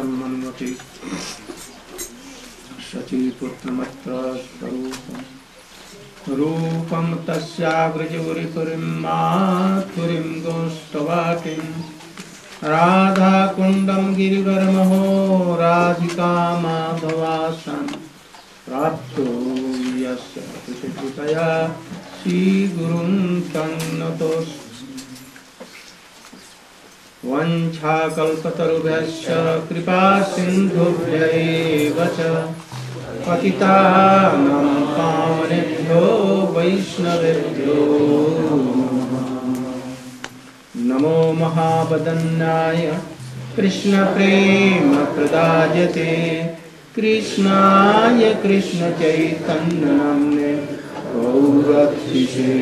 Mannati Sachiputramatta Sarupam Rupam Tasya Vrajavaripurim Mathurim Gostavakim Radha Kundam Girivaramaho Radhika Madhavasam Prapto Yasya Prishitaya Shri Gurun Tannatos Vancha kalpatarubhyasya kripa sindhubhya cha patitanam pavanebhyo vaishnavebhyo namo mahabadanyaya krishna prema pradajate krishnaya krishna chaitanya namne gaurathishe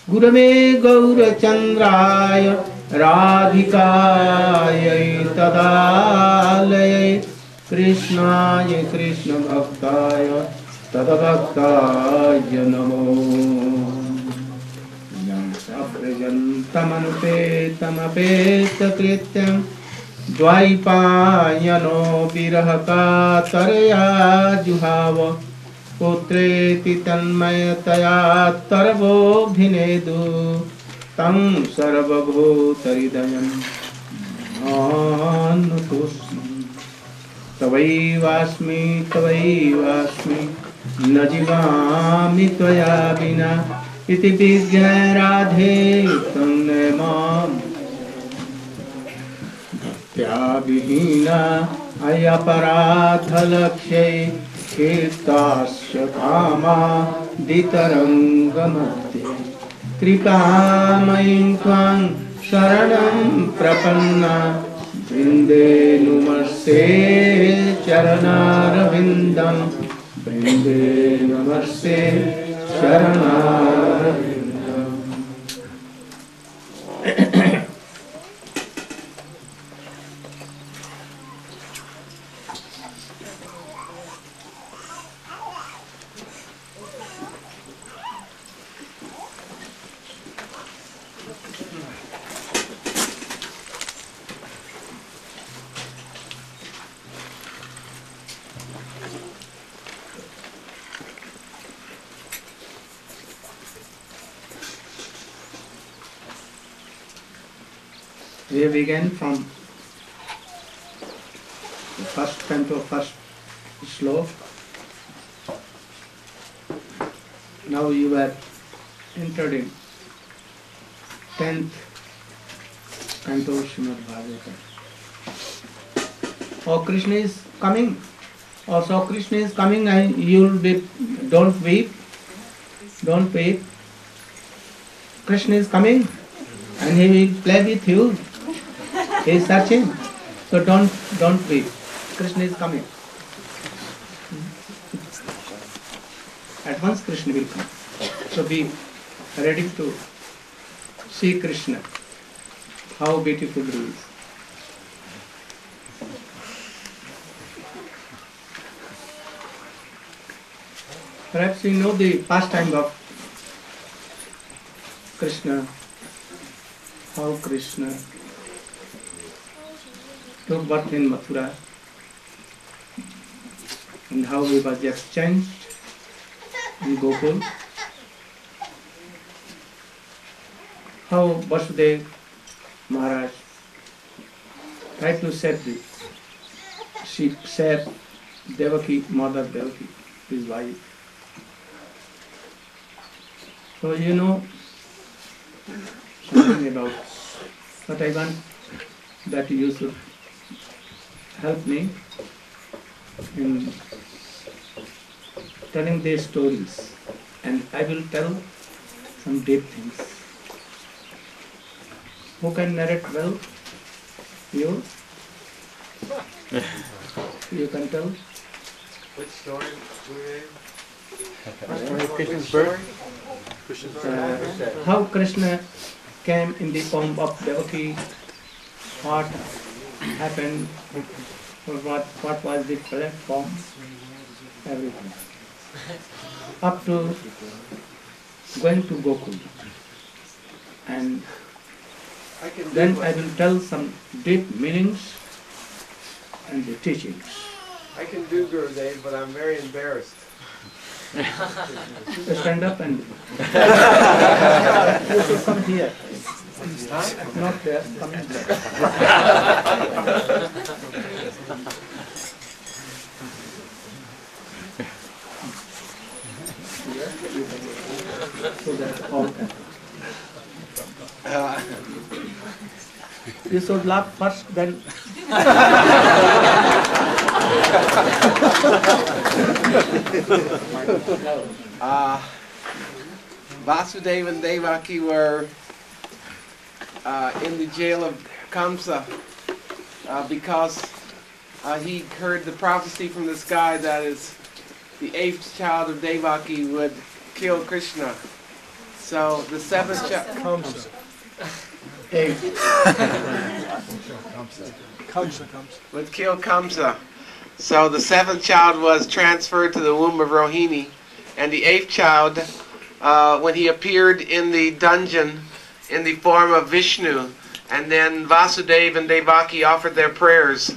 Gurave Gaurachandraya Radhikaya Tadalaya Krishnaya Krishna Bhaktaya Tadabhaktaya Namo Yam Saprajantamanopetamapeta Krityam Dvaipayano Virahaka Taraya Juhava Putreti tanmayataya tarvo bhinedu tam sarvabhutaridayam anutusmi tavaivasmi najivami tvaya vina iti vijnaya radhe tannamam tyabhina ayaparadhalakshay Kirtasya kama ditarangamadhye Kripamayim tvam sharanam prapanna Vrinde numarse charanarvindam Vrinde numarse charanarvindam We began from the first canto, first sloka. Now you are entered in 10th canto Srimad Bhagavatam. Oh, Krishna is coming. Oh, so Krishna is coming and you will be, don't weep. Don't weep. Krishna is coming and he will play with you. He is searching. So don't weep. Krishna is coming. At once Krishna will come. So be ready to see Krishna. How beautiful he is. Perhaps you know the pastime of Krishna. How Krishna took birth in Mathura and how he was exchanged in Gokul. How Vasudeva Maharaj tried to save Devaki, Mother Devaki, his wife. So you know something about what I want that you should help me in telling these stories, and I will tell some deep things. Who can narrate well? You? You can tell? Which story? Krishna's birth. How Krishna came in the form of Devaki, what happened, or what was the platform, everything. Up to going to Gokul. And Then I will tell some deep meanings and the teachings. I can do Gurudeva, but I'm very embarrassed. Stand up and you should come here. Not there, come in there. So that all can. You should laugh first, then. Vasudeva and Devaki were in the jail of Kamsa because he heard the prophecy from the sky that is the 8th child of Devaki would kill Krishna. So the 7th child would kill Kamsa. So the 7th child was transferred to the womb of Rohini, and the 8th child, when he appeared in the dungeon in the form of Vishnu, and then Vasudeva and Devaki offered their prayers,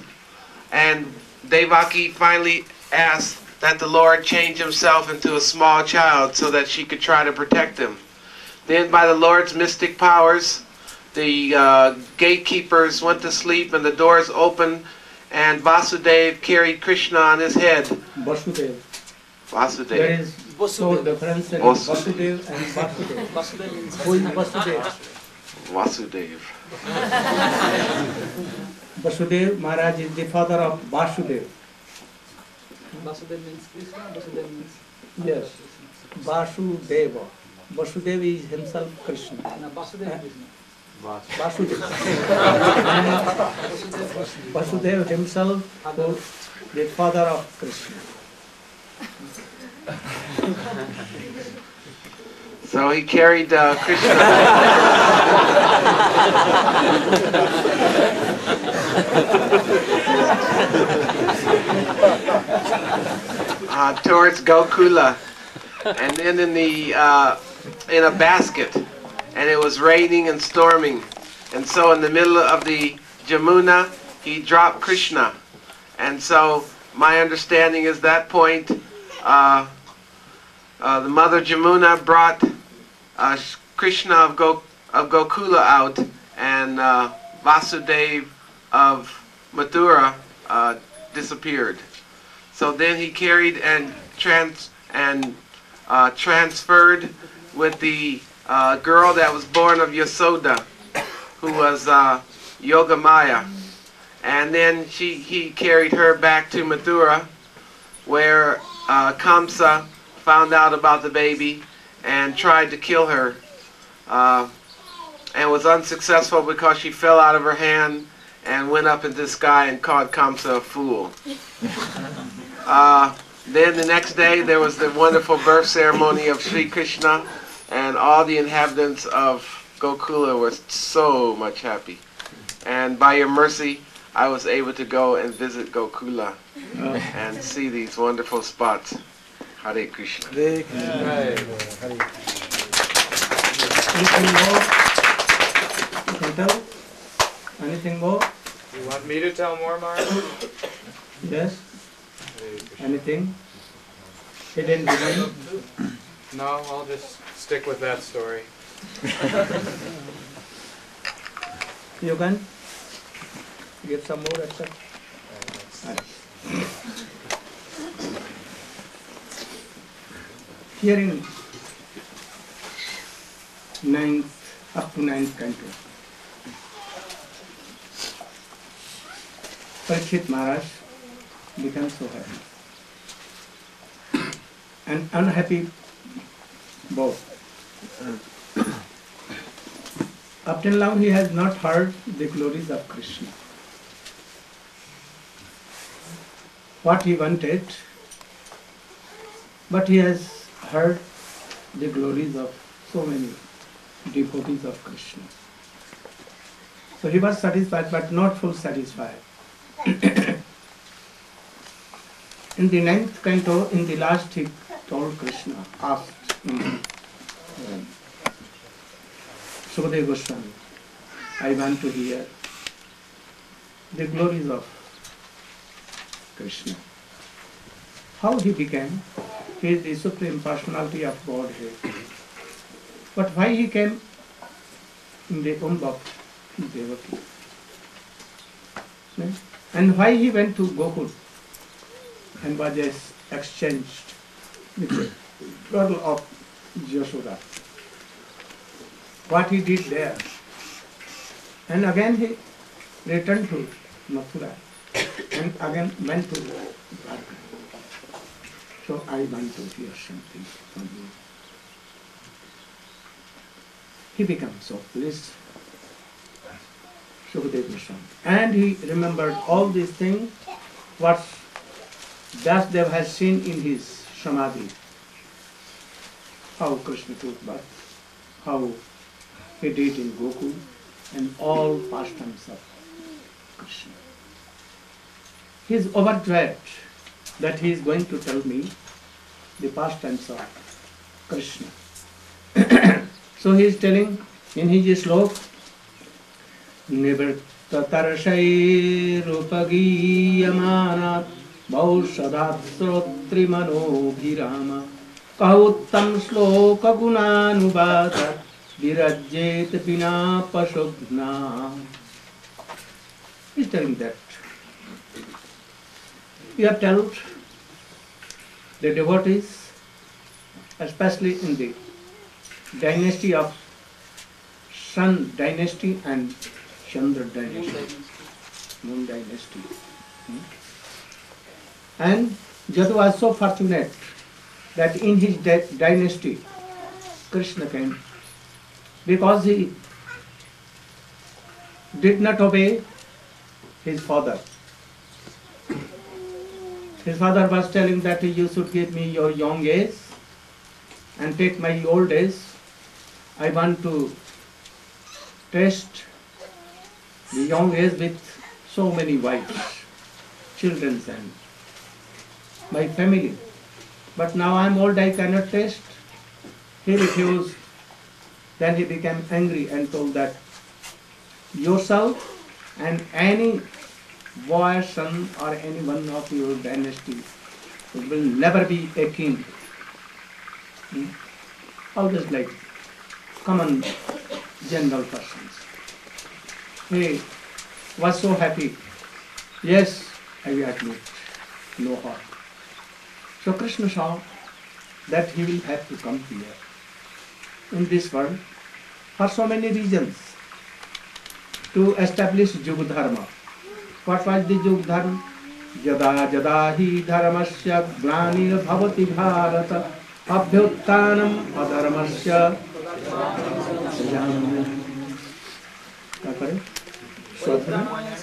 and Devaki finally asked that the Lord change himself into a small child so that she could try to protect him. Then by the Lord's mystic powers, the gatekeepers went to sleep and the doors opened, and Vasudeva carried Krishna on his head. Vasudeva. Vasudeva. There is so difference in Vasudeva and Vasudeva. Who is Vasudeva? Vasudeva. Vasudeva Maharaj is the father of Vasudeva. Vasudeva means Krishna, Vasudeva means... Yes. Vasudeva. Vasudeva is himself Krishna. No, Vasudeva Krishna. Vasudeva. Vasudeva himself, the father of Krishna. So he carried Krishna towards Gokula, and then in a basket, and it was raining and storming, and so in the middle of the Jamuna he dropped Krishna, and so my understanding is that point the mother Jamuna brought Krishna of Gokula out, and Vasudeva of Mathura disappeared. So then he carried and transferred with the girl that was born of Yasoda, who was Yogamaya, and then he carried her back to Mathura, where Kamsa found out about the baby and tried to kill her, and was unsuccessful because she fell out of her hand and went up into the sky and called Kamsa a fool. Then the next day there was the wonderful birth ceremony of Sri Krishna, and all the inhabitants of Gokula were so much happy. And by your mercy, I was able to go and visit Gokula and see these wonderful spots. Hare Krishna. Hare Krishna. Anything more? You can tell? Anything more? You want me to tell more, Maharaja? Yes? Anything? Hidden behind? No, I'll just stick with that story. You can give some more extra. Here in 9th, up to 9th canto, Parikshit Maharaj became so happy and unhappy both. Up till now he has not heard the glories of Krishna. What he wanted, but he has heard the glories of so many devotees of Krishna. So he was satisfied, but not full satisfied. In the 9th canto, in the last, he told Krishna, asked Sukadeva Goswami, I want to hear the glories of Krishna. How he became, he is the Supreme Personality of Godhead. But why he came in the womb of Devaki? And why he went to Gokul and was exchanged with the girl of Yashoda? What he did there? And again he returned to Mathura and again went to Dwarka. So I want to hear something from you. He became so pleased, Sukadeva Goswami. And he remembered all these things, what Vyasdeva has seen in his Samadhi. How Krishna took birth, how he did in Gokul, and all pastimes of Krishna. He is overjoyed that he is going to tell me the pastimes of Krishna. So he is telling in his slok, Nivrtatarashai rupagiyamana bhausadat srotrimano bhirama kahuttam sloka gunanubhadat virajjet vina pasogna. He is telling that. We have told the devotees, especially in the dynasty of Sun dynasty and Chandra dynasty, Moon dynasty. And Jadu was so fortunate that in his dynasty Krishna came, because he did not obey his father. His father was telling that you should give me your young age and take my old age. I want to test the young age with so many wives, children and my family. But now I am old, I cannot taste. He refused. Then he became angry and told that yourself and any boy, son or any one of your dynasty will never be a king. Always like common general persons. He was so happy. Yes, I admit, no harm. So Krishna saw that he will have to come here in this world for so many reasons, to establish Yuga Dharma. What was the Yuga Dharma? Yada yada hi dharmasya glanir bhavati bharata abhyuttanam adharmasya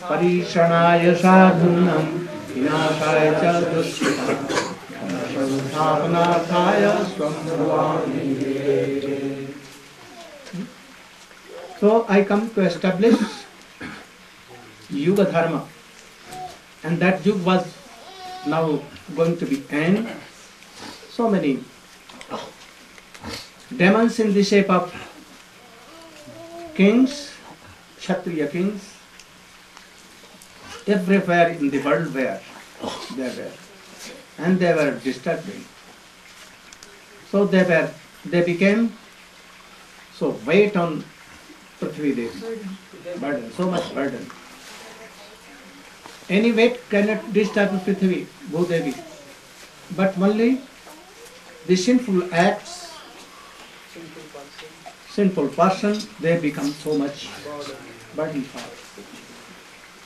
parishanaya sadhunam vinashaya cha dushkita sadhanathaya swambhavani. So I come to establish Yuga Dharma, and that Yuga was now going to be end. So many demons in the shape of kings, Kshatriya kings, everywhere in the world were there, and they were disturbing. So they became so weight on Prithvi Devi, burden, so much burden. Any weight cannot disturb Prithvi, Bhudevi, but only the sinful acts, sinful person, they become so much burden for.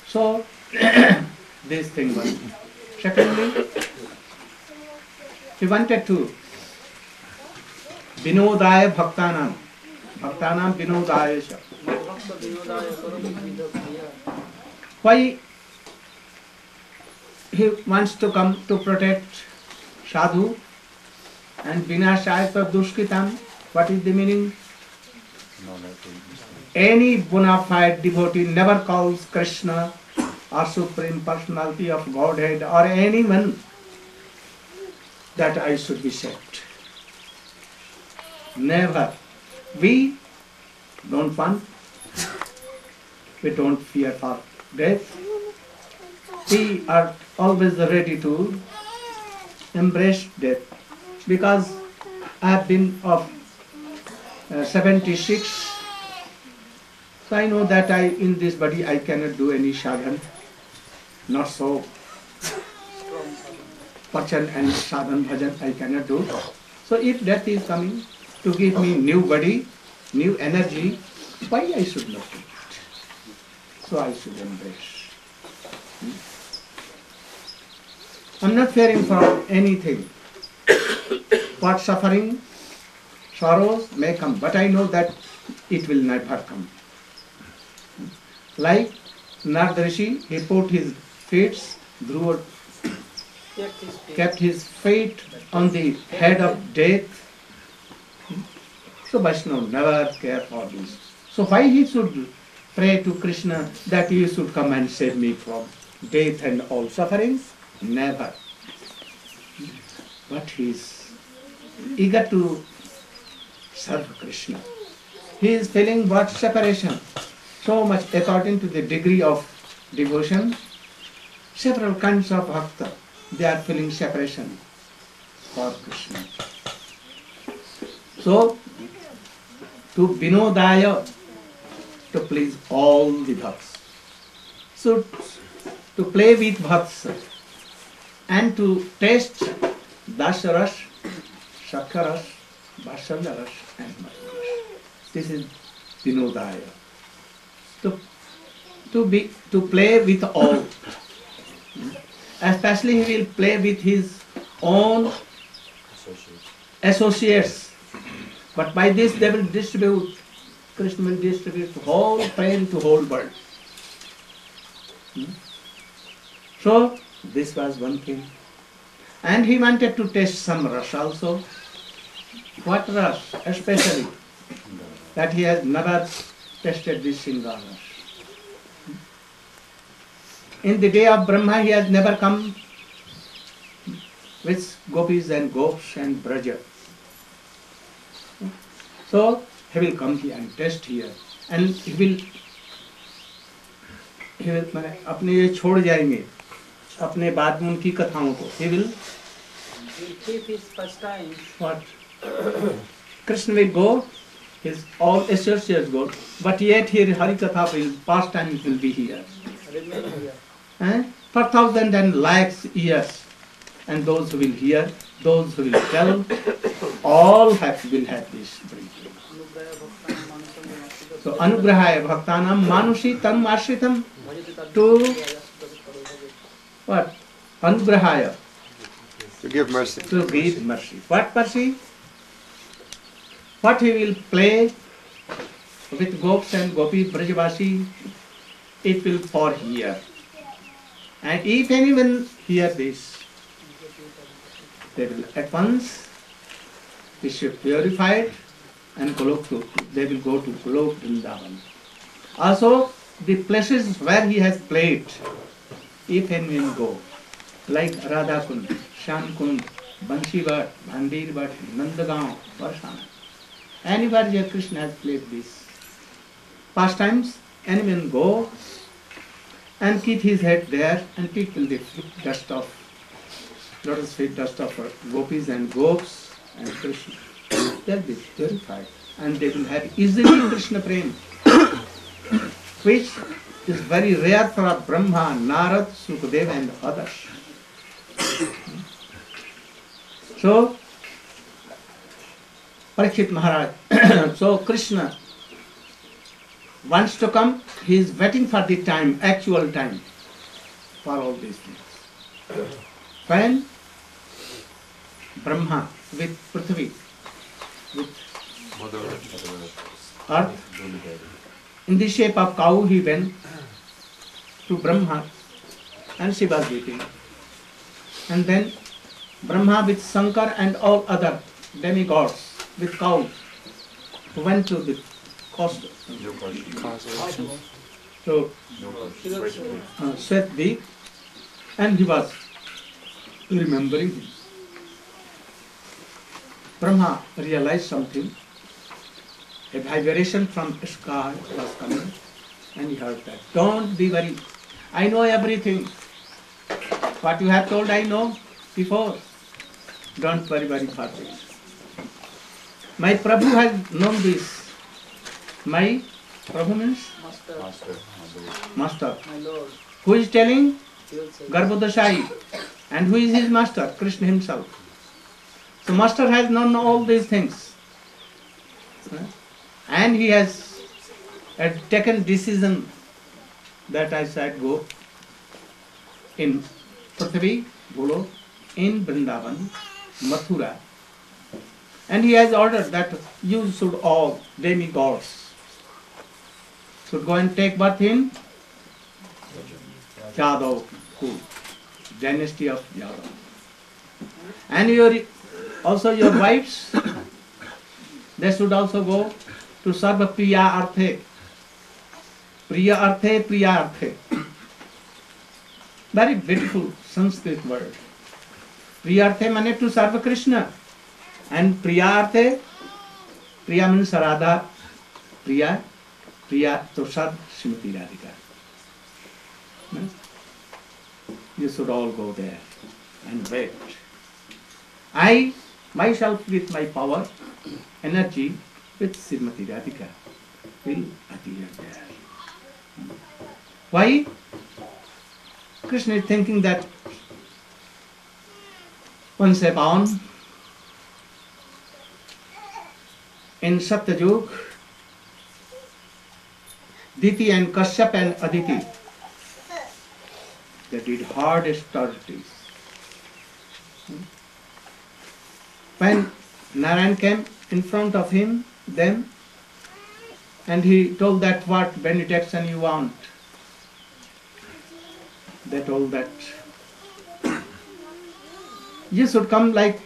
So this thing was. Secondly, he wanted to Vinodaya Bhaktanam. Bhaktanam Vinodaya Sha. Why he wants to come to protect sadhu and vinashaya dushkitam? What is the meaning? Any bona fide devotee never calls Krishna or Supreme Personality of Godhead or anyone that I should be saved. Never. We don't want we don't fear for death. We are always ready to embrace death, because I have been of 76, so I know that in this body I cannot do any sadhan, not so pachan and sadhan bhajan I cannot do. So if death is coming to give me new body, new energy, why I should not do it? So I should embrace. I'm not fearing for anything. What suffering, sorrows may come, but I know that it will never come. Like Narada Rishi, he put his feet through, kept his feet on the head of death. So Vaishnava never care for this. So why he should pray to Krishna that he should come and save me from death and all sufferings? Never. But he is eager to serve Krishna. He is feeling what separation. So much according to the degree of devotion. Several kinds of bhakta, they are feeling separation for Krishna. So, to vinodaya, to please all the bhakts. So, to play with bhakts and to taste dasaras, shakaras, vasandaras and madhuras. This is vinodaya. To play with all. Especially he will play with his own associates. But by this they will distribute, Krishna will distribute whole pain to whole world. So this was one thing. And he wanted to taste some ras also. What ras? Especially that he has never tasted this Sringaras. In the day of Brahma, he has never come with gopis and gops and braja. So he will come here and test here, and he will अपने ये छोड़ जाएंगे अपने बाद में उनकी कथाओं को. He will keep his pastime. What? Krishna will go, his all associates go, but yet here Harikatha will, pastime will be here. Remain here. For thousands and lakhs years. And those who will hear, those who will tell, all will have this dream. So, Anugrahaya Bhaktanam Manushi Tam Ashritam, to what? Anugrahaya. To give mercy. To give mercy. What mercy? What he will play with gops and gopi brajavasi, it will for here. And if anyone hear this, they will at once be purified and they will go to Golok Vrindavan. Also, the places where he has played, if anyone go, like Radha Kund, Shan Kund, Bansi Bhat, Bhandir Bhat, Nandagaon, Varshana, anywhere where Krishna has played this pastimes, anyone go and keep his head there and keep the dust of lotus feet, dust of gopis and gops and Krishna. They'll be purified and they will have easily Krishna prema, which is very rare for Brahma, Narad, Gurudeva and others. So, Parikshit Maharaj, so Krishna wants to come, he is waiting for the time, actual time, for all these things. When Brahma with Prithvi, with earth, in the shape of cow he went to Brahma and she was weeping. And then Brahma with Shankar and all other demigods with cow went to the coast. So, Svetvi, and he was remembering him. Brahma realized something. A vibration from sky was coming And he heard that. Don't be worried. I know everything. What you have told I know before. Don't worry about this. My Prabhu has known this. My Prabhu means Master, master. my Lord, Who is telling? he will say, Garbhodashai. And who is his master? Krishna himself. So master has known all these things. And he has taken decision that I said go in Prithvi, Golok, in Vrindavan, Mathura. And he has ordered that you should all demigods should go and take birth in Yadav Kul, dynasty of Yadav. And also your wives, they should also go to Sarva Priya Arthe. Priya Arthe, Priya Arthe. Very beautiful Sanskrit word. Priya Arthe means to serve Krishna. And Priya Arthe, Priya means Radha. Priya, Priya to serve Srimati Radhika. You should all go there and wait. I myself with my power, energy, with Srimati Radhika will appear there. Why? Krishna is thinking that once upon in Satyajug, Diti and Kashyap and Aditi, they did hard austerities. When Narayana came in front of them, and he told that what benediction you want. They told that you should come like,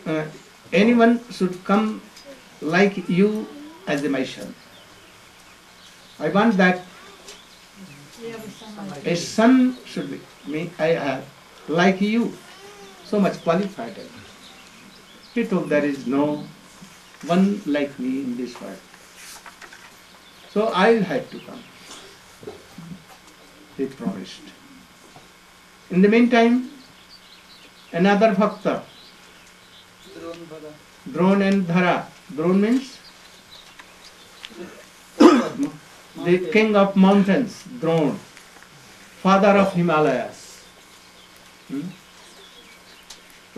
anyone should come like you as a my son. I want that a son should be me. I have like you, so much qualified. He told there is no one like me in this world. So I had to come. He promised. In the meantime, another bhakta, Drona and Dhara. Drona means the king of mountains, Drona, father of Himalayas.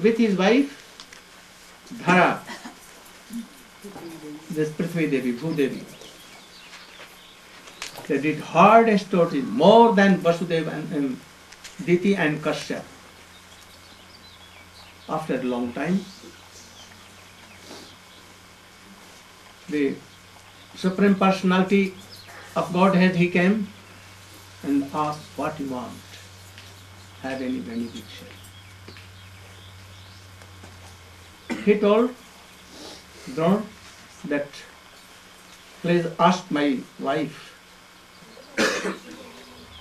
With his wife, Dhara, this Prithvi Devi, Bhudevi. They did hard austerities, more than Vasudeva and Diti and Kashyap. After a long time, the Supreme Personality of Godhead, he came and asked, what you want? Have any benediction? He told Drona that, please ask my wife.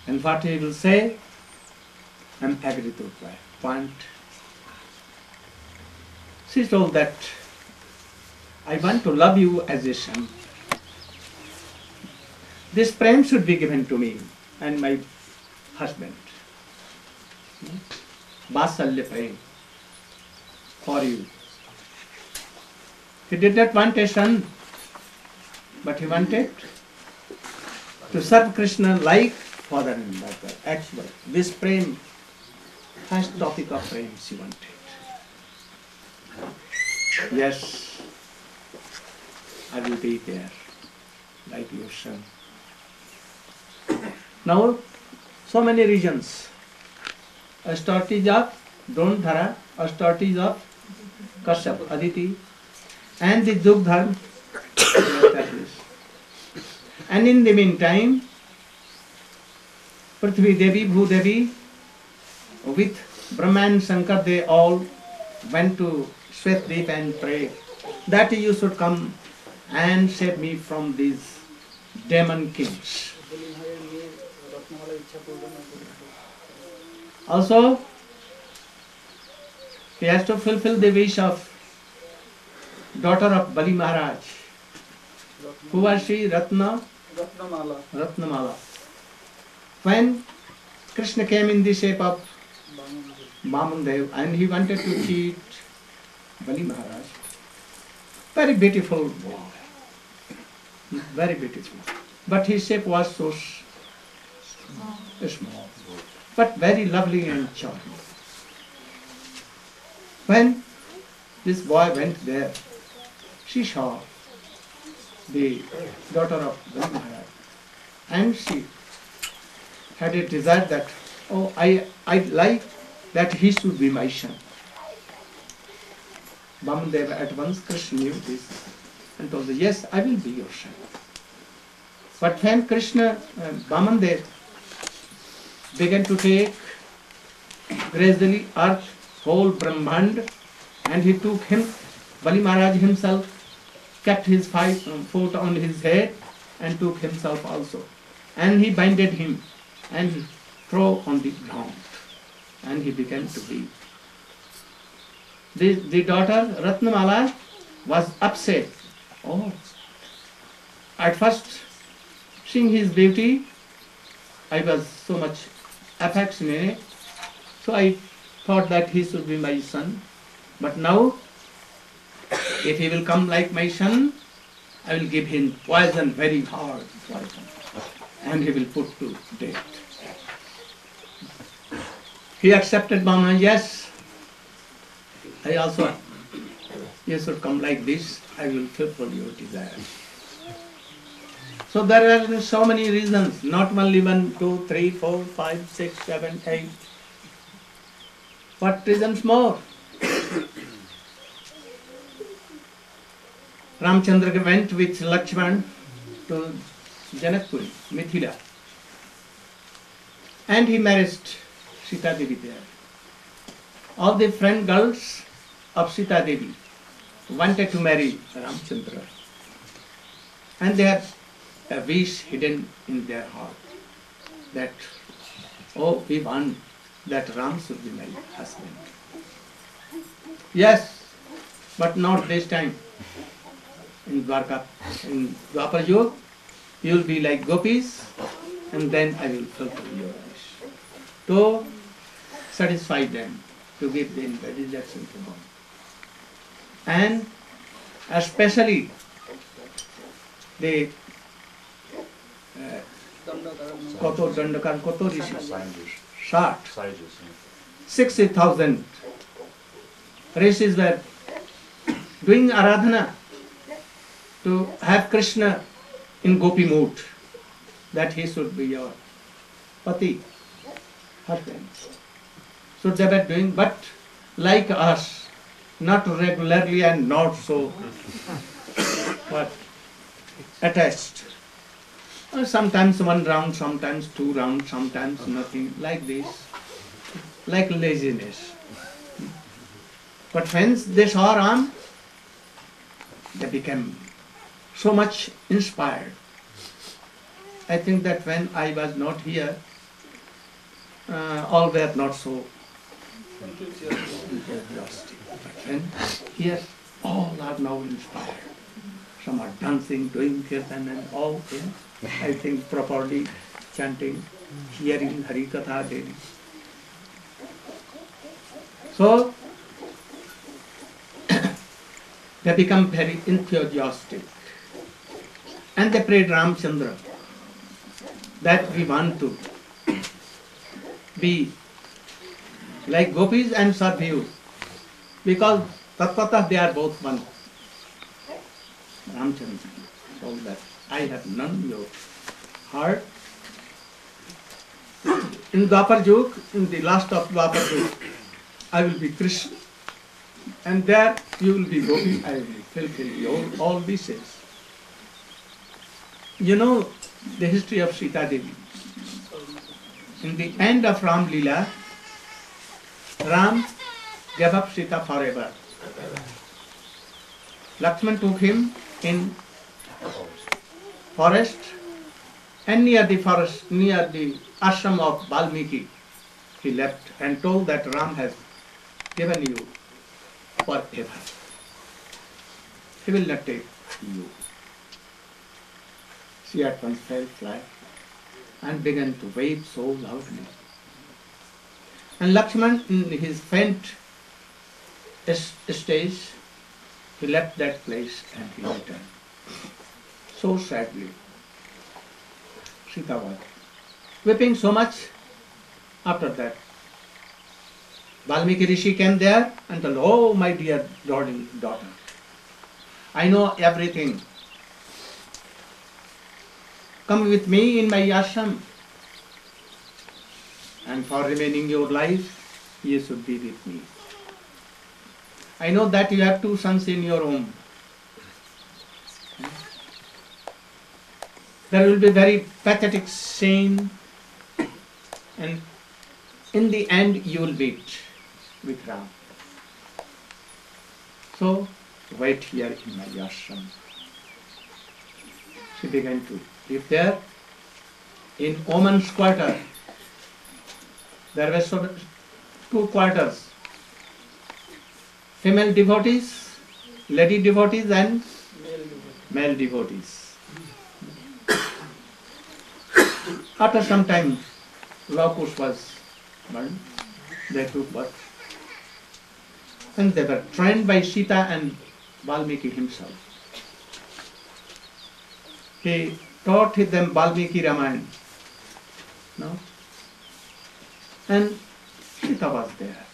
And what he will say, I am agree to reply. Point. She told that, I want to love you as a son. This prem should be given to me and my husband. Vasalya prem for you. He did not want a son, but he wanted to serve Krishna like father and mother. Actually, this prem, first topic of prem she wanted. Yes, I will be there, like your son. Now, so many regions. Austerities of Drona Dhara, austerities of Kashyap, Aditi, and the Dug Dharma established. And in the meantime, Prithvi Devi, Bhudevi, with Brahma and Shankar, they all went to Shvetdeep and prayed that you should come and save me from these demon kings. Also, he has to fulfill the wish of daughter of Bali Maharaj. Who was she? Ratnamala. when Krishna came in the shape of Mamundev and he wanted to cheat Bali Maharaj, very beautiful boy, very beautiful. But his shape was so small, but very lovely and charming. When this boy went there, she saw the daughter of Bali Maharaj, and she had a desire that, oh, I'd like that he should be my son. Vamanadeva at once, Krishna knew this and told her, yes, I will be your son. But when Krishna, Vamanadeva began to take gradually earth, whole Brahmand, and he took him, Bali Maharaj himself kept his foot on his head and took himself also. And he binded him and he threw on the ground and he began to weep. The daughter Ratnamala was upset. Oh, at first, seeing his beauty, I was so much affectionate, so I thought that he should be my son. But now, if he will come like my son, I will give him poison, very hard poison, and he will put to death. He accepted Brahmana, yes, I also, you should come like this, I will fulfill your desire. So there are so many reasons, not only 1, 2, 3, 4, 5, 6, 7, 8. What reasons more? Ramchandra went with Lakshman to Janakpuri, Mithila, and he married Sita Devi there. All the friend girls of Sita Devi wanted to marry Ramchandra, and they have a wish hidden in their heart that, oh, we want that Ram should be my husband. Yes, but not this time. In Dwarka, in Dwapar Yuga, you will be like gopis, and then I will fulfill your wish. To satisfy them, to give them the rejection to them. And especially the Koto Dandakar, Koto Rishi, 60,000 rishis were doing Aradhana to have Krishna in gopi mood, that he should be your pati, husband. So they were doing, but like us, not regularly and not so but attached. Sometimes 1 round, sometimes 2 rounds, sometimes nothing, like this, like laziness. But when they saw Ram, they became so much inspired. I think that when I was not here, all were not so enthusiastic. But when here, all are now inspired. Some are dancing, doing kirtan and all, I think properly chanting, hearing Hari Katha daily. So, they become very enthusiastic. And they prayed Ramchandra that we want to be like gopis and serve you, because Tattvata they are both one. Ramchandra told that I have known your heart. In Dwapar Yuga, in the last of Dwapar Yuga, I will be Krishna, and there you will be gopi, I will fulfill your all wishes. You know the history of Sita Devi. In the end of Ram Leela, Ram gave up Sita forever. Lakshman took him in forest, and near the forest, near the ashram of Valmiki, he left and told that Ram has given you forever. He will not take you. She at once fell flat and began to weep so loudly. And Lakshman, in his faint stage, he left that place and he returned. So sadly, Sita was weeping so much. After that, Valmiki Rishi came there and told, "Oh, my dear daughter, I know everything. Come with me in my ashram, and for remaining your life, you should be with me. I know that you have 2 sons in your home. There will be very pathetic scene, and in the end you will meet with Ram. So wait here in my ashram." She began to live there. In woman's quarter, there were 2 quarters: female devotees, lady devotees, and male devotees. After some time, Lakush was born. They took birth. And they were trained by Sita and Valmiki himself. He taught them Valmiki Ramayana. No? And Sita was there.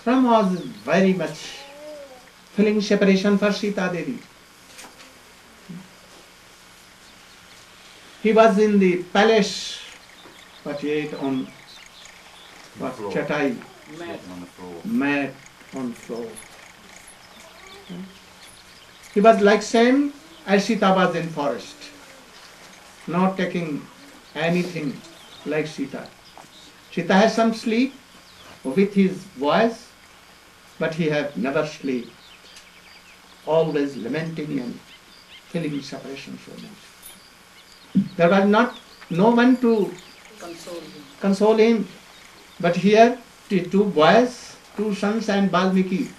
Ram was very much feeling separation for Sita Devi. He was in the palace, but he ate on chatai, mat on floor. He was like same as Sita was in forest, not taking anything like Sita. Sita has some sleep with his voice, but he has never sleep, always lamenting and feeling separation so much. There was no one to console him, but here the 2 boys, 2 sons and Valmiki,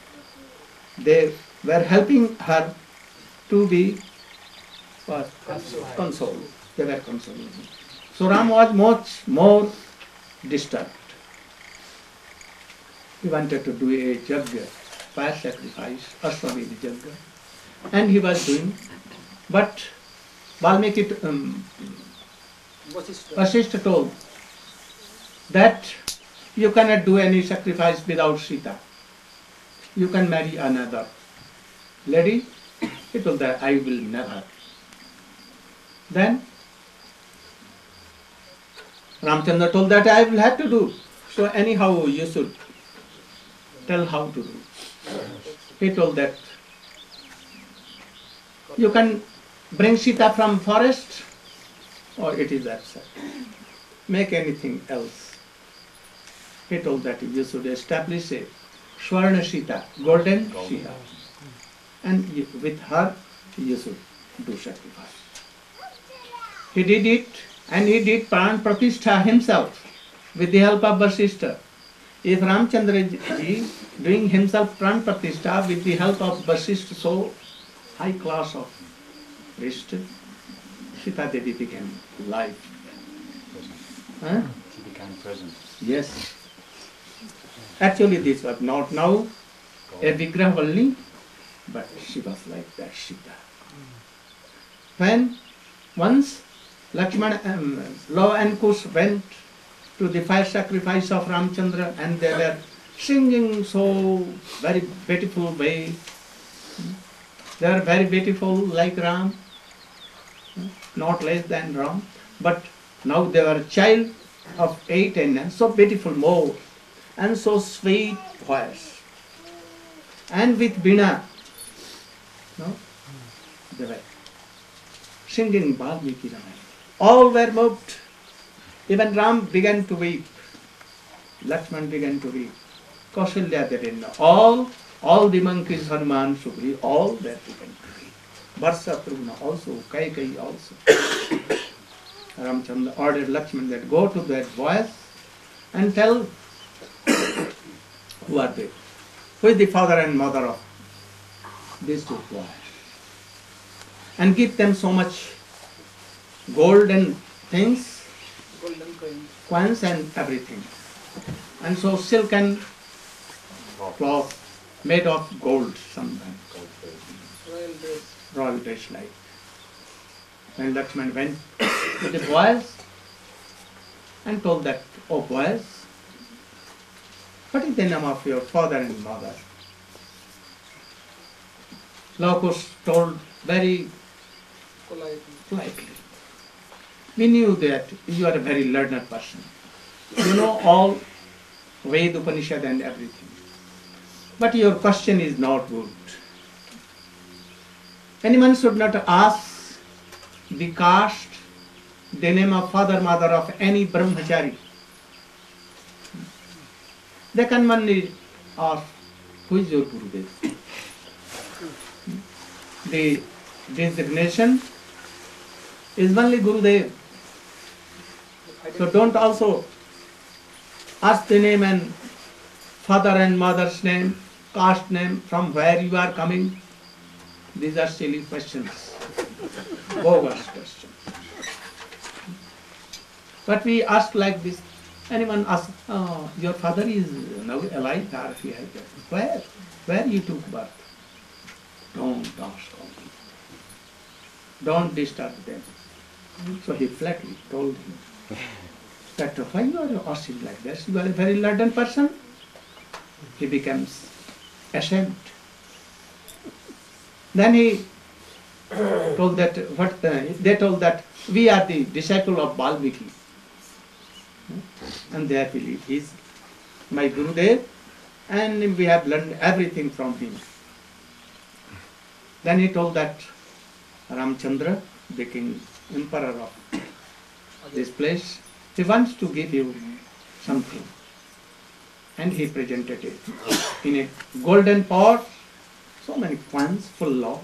they were helping her to be consoled. They were consoling him. So Ram was much more disturbed. He wanted to do a yajna, fire sacrifice, Ashwamedh yajna, and he was doing, but Valmiki Vasishtha told that you cannot do any sacrifice without Sita. You can marry another lady. He told that I will never. Then Ramchandra told that I will have to do. So anyhow you should tell how to do. He told that you can bring Sita from forest, or it is absurd. Make anything else. He told that you should establish a Swarna Sita, golden Sita, and with her you should do sacrifice. He did it, and he did Pran Pratishtha himself with the help of Vasishtha. If Ramchandra ji doing himself Pran Pratishtha with the help of Vasishtha, so high class of priest, Sita Devi became live. Huh? She became present. Yes. Actually this was not now a Vigraha only, but she was like that Sita. When once Lakshmana, Law and Kush went to the fire sacrifice of Ramchandra, and they were singing so very beautiful way. They are very beautiful like Ram, not less than Ram, but now they were a child of 8 and 9, so beautiful more, and so sweet voice. And with Veena, no, they were singing Valmiki Ramayana. All were moved. Even Ram began to weep. Lakshman began to weep. Kausalya therein. All the monkeys, Hanuman, Sugri, all were began to weep. Varsa, Trugna also, Kaikai also. Ramchandra ordered Lakshman that go to that voice and tell who are they. Who is the father and mother of these 2 boys? And give them so much gold and things coins and everything. And so silk and cloth made of gold sometimes. Royal dress like. When Lakshman went to the boys and told that, oh boys, what is the name of your father and mother? Locus told very politely. We knew that you are a very learned person. You know all Ved, Upanishad and everything. But your question is not good. Anyone should not ask the caste, the name of father, mother of any brahmachari. They can only ask, who is your Gurudeva? The designation is only Gurudeva. So don't also ask the name and father and mother's name, caste name, from where you are coming. These are silly questions, bogus questions. But we ask like this. Anyone asks, oh, your father is now alive or he has died? Where? Where you took birth? Don't ask all this. Don't disturb them. So he flatly told him that why you are asking like this? You are a very learned person. He becomes ashamed. Then he told that they told that we are the disciple of Valmiki. And they believe he is my Gurudev and we have learned everything from him. Then he told that Ramchandra, the king, emperor of this place, he wants to give you something. And he presented it in a golden pot, so many coins full of,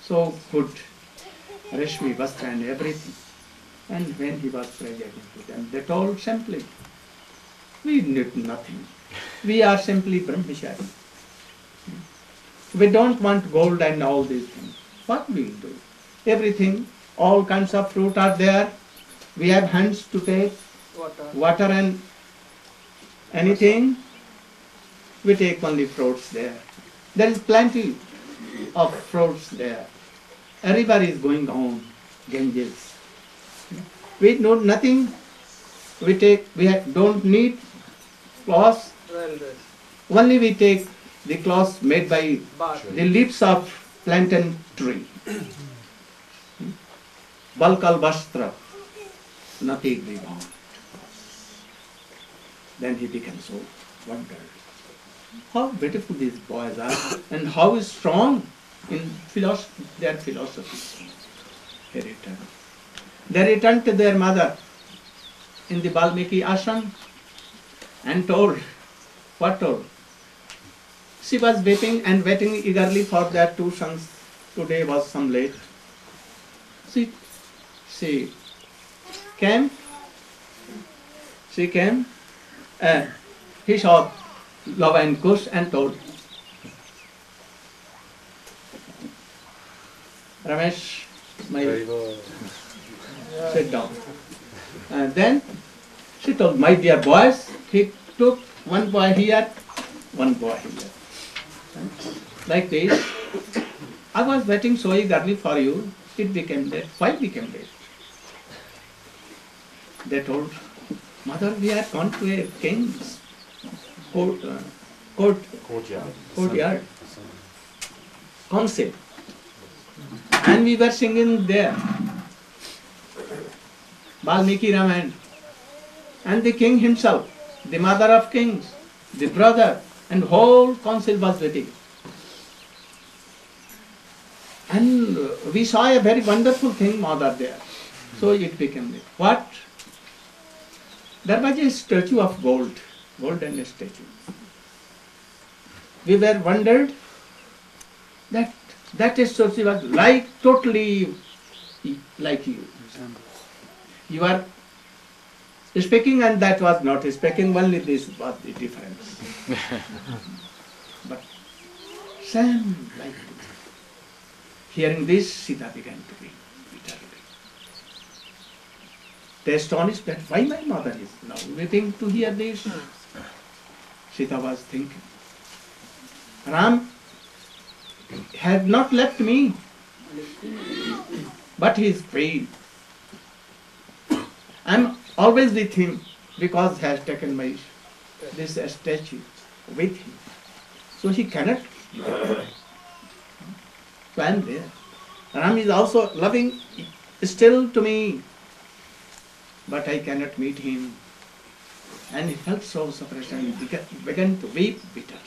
so good reshmi vastra and everything. And when he was presenting to them, they told simply, we need nothing. We are simply brahmachari. We don't want gold and all these things. What we will do? Everything, all kinds of fruit are there. We have hands to take water and anything. We take only fruits there. There is plenty of fruits there. A river is going on, Ganges. We know nothing. Don't need cloths. Only we take the cloths made by the leaves of plantain tree. Balkal Vastra. Nothing we want. Then he became so wondered. How beautiful these boys are and how strong in their philosophy. He returned. They returned to their mother in the Valmiki ashram and told, what told? She was weeping and waiting eagerly for their two sons. Today was some late. She came. He saw Love and Kush and told, Ramesh, sit down. And then she told, my dear boys, he took one boy here, one boy here. Like this. I was waiting so eagerly for you, it became late. Why became late? They told, Mother, we had gone to a king's courtyard, council. And we were singing there. Valmiki Ramayana. And the king himself, the mother of kings, the brother, and whole council was waiting. And we saw a very wonderful thing, mother, there. So it became it. What? There was a statue of gold, golden statue. We were wondered that statue was totally like you. You are speaking and that was not speaking, only this was the difference. But same like this. Hearing this, Sita began to be bitterly. They astonished that why my mother is now weeping to hear this. Sita was thinking, Ram has not left me, but he is free. I am always with him because he has taken this statue with him. So he cannot. So I am there. Ram is also loving still to me, but I cannot meet him. And he felt so separation. He began to weep bitterly.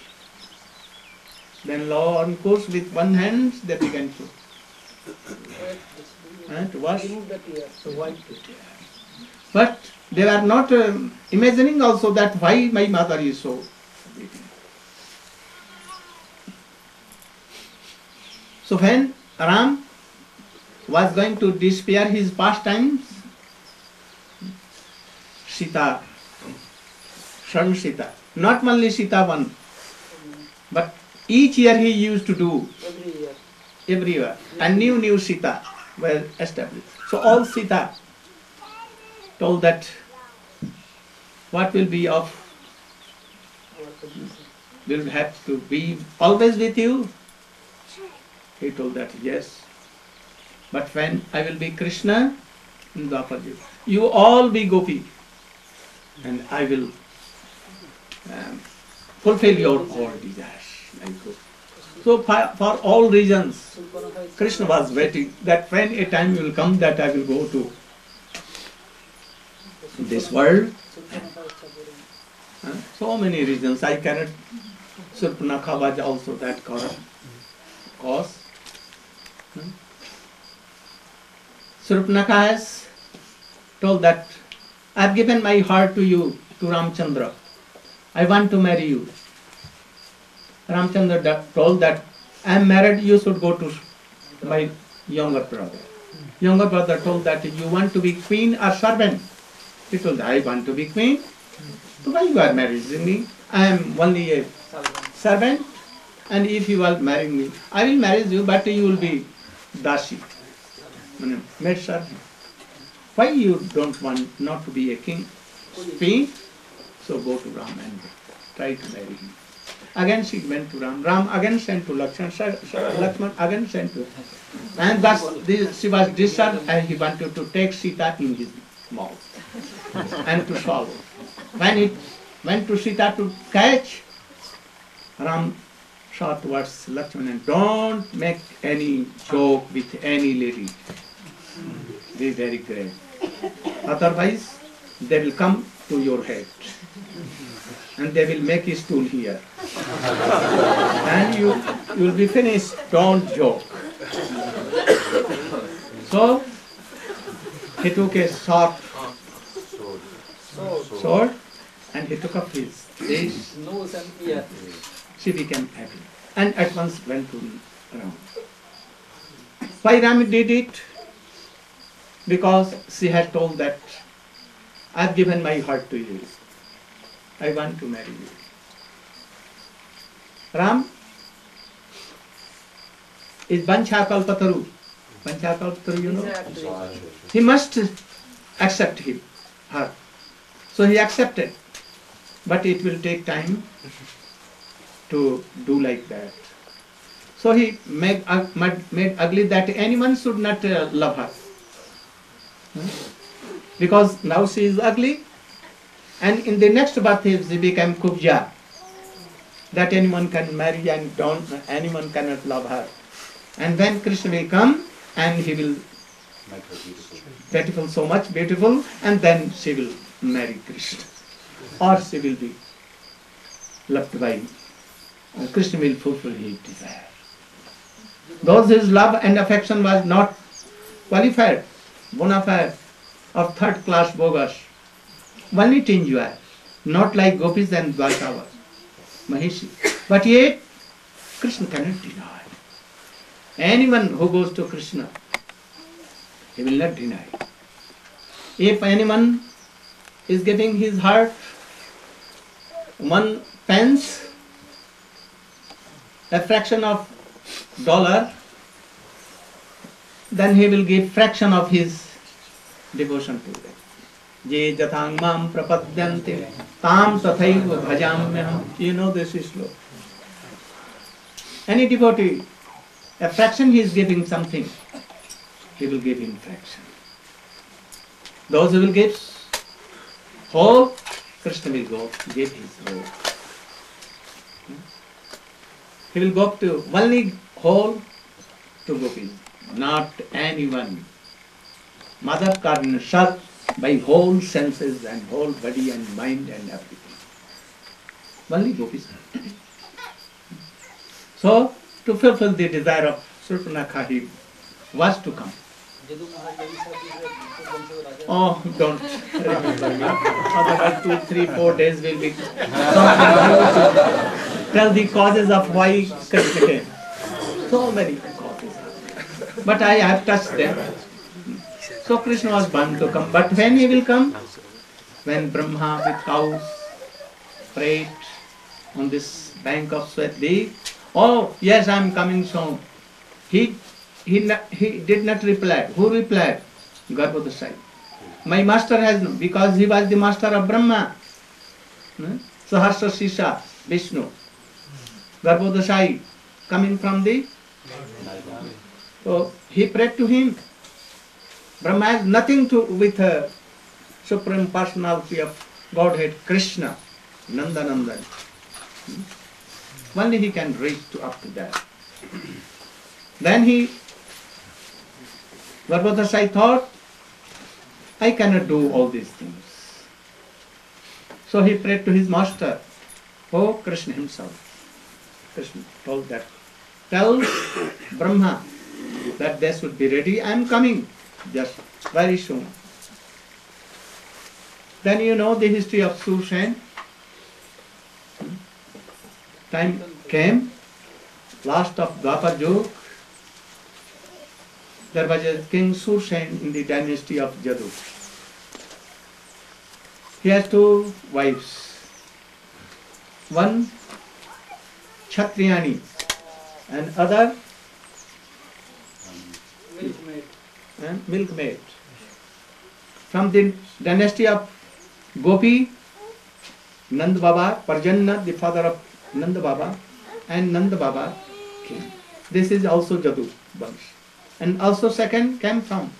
Then Lord, of course, with one hand, they began to wash. But they were not imagining also that why my mother is so weeping. So when Ram was going to despair his pastimes, Sita, not only Sita one, but each year he used to do, every year, and new Sita were established. So all Sita told that what will be of, will have to be always with you. He told that yes, but when I will be Krishna, in the opposite, you all be Gopi, and I will fulfill your all desires. So for all reasons, Krishna was waiting that when a time will come that I will go to this world. So many reasons. I cannot. Surpanakha was also that cause. Surpanakha has told that I have given my heart to you, to Ramchandra. I want to marry you. Ramchandra told that I am married, you should go to my younger brother. Younger brother told that you want to be queen or servant. He told, I want to be queen. So why you are marrying me? I am only a servant, and if you are marrying me, I will marry you, but you will be dasi, maid servant. Why you don't want not to be a king? Queen? So go to Ram and try to marry him. Again she went to Ram. Ram again sent to Lakshman. Lakshman again sent to. And thus she was disturbed and he wanted to take Sita in his mouth and to swallow. When it went to Sita to catch, Ram saw towards Lakshman and don't make any joke with any lady. Be very grave. Otherwise, they will come to your head. And they will make a stool here. And you will be finished. Don't joke. So, he took a short sword and he took up his face. She became happy. And at once went to Ram. Why Ram did it? Because she had told that I have given my heart to you. I want to marry you. Ram is Banchakalpataru. Banchakalpataru, you know? He must accept her. So he accepted. But it will take time to do like that. So he made ugly that anyone should not love her. Because now she is ugly. And in the next birth she became Kubja. That anyone can marry and anyone cannot love her. And then Krishna will come and he will make her beautiful, so much beautiful, and then she will marry Krishna. Or she will be loved by him. And Krishna will fulfill his desire. Those whose love and affection was not qualified, bona fide, or third class bogus, only to enjoy, not like gopis and dwarkavas, Mahishi. But yet, Krishna cannot deny. Anyone who goes to Krishna, he will not deny. If anyone is giving his heart 1 pence, a fraction of $1, then he will give fraction of his devotion to them. Je jathang mam prapadyante tam tathaiva bhajamyaham. You know this sloka. Any devotee, a fraction he is giving something, he will give in fraction. Those who will give whole, Krishna will go give his whole. He will go up to only whole to gopis, not anyone. Mother Karna Shat by whole senses and whole body and mind and everything. Only gopis. So, to fulfill the desire of Surpanakha, he was to come. Oh, don't remember. Otherwise 2, 3, 4 days will be tell the causes of why Krishna came. So many causes. But I have touched them. So Krishna was bound to come. But when he will come? When Brahma with cows prayed on this bank of Swati. Oh, yes, I am coming soon. He did not reply. Who replied? Garbhodasai. My master has no, because he was the master of Brahma. Sahasra Sisha, Vishnu. Garbhodasai, coming from the... So he prayed to him. Brahma has nothing to with Supreme Personality of Godhead, Krishna, Nandanandan. Only he can reach to up to that. Then Garbhodasai thought, I cannot do all these things. So he prayed to his master, oh Krishna himself. Krishna told that, tell Brahma that they should be ready, I am coming just very soon. Then you know the history of Surshen. Time came, last of Dwapar Yuga, there was a king Surshen in the dynasty of Jadu. He has 2 wives. One Kshatriyani and other milkmaid. From the dynasty of Gopi, Nand Baba, Parjanna, the father of Nand Baba, and Nand Baba came. This is also Jadu Vansh. And also second came from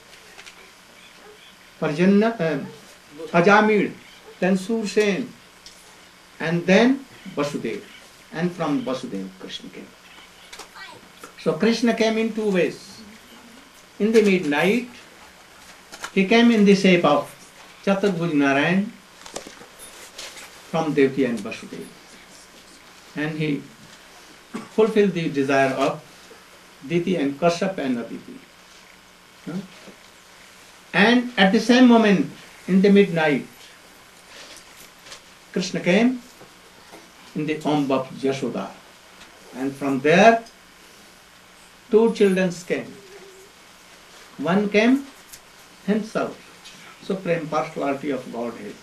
Parjanna, Ajamil, then Sursen, and then Vasudev. And from Vasudev, Krishna came. So Krishna came in 2 ways. In the midnight, he came in the shape of Chaturbhuj Narayana from Devaki and Vasudev. And he fulfilled the desire of Diti and Kashyap and Aditi. And at the same moment, in the midnight, Krishna came in the womb of Yashoda. And from there, 2 children came. One came himself, Supreme Personality of Godhead.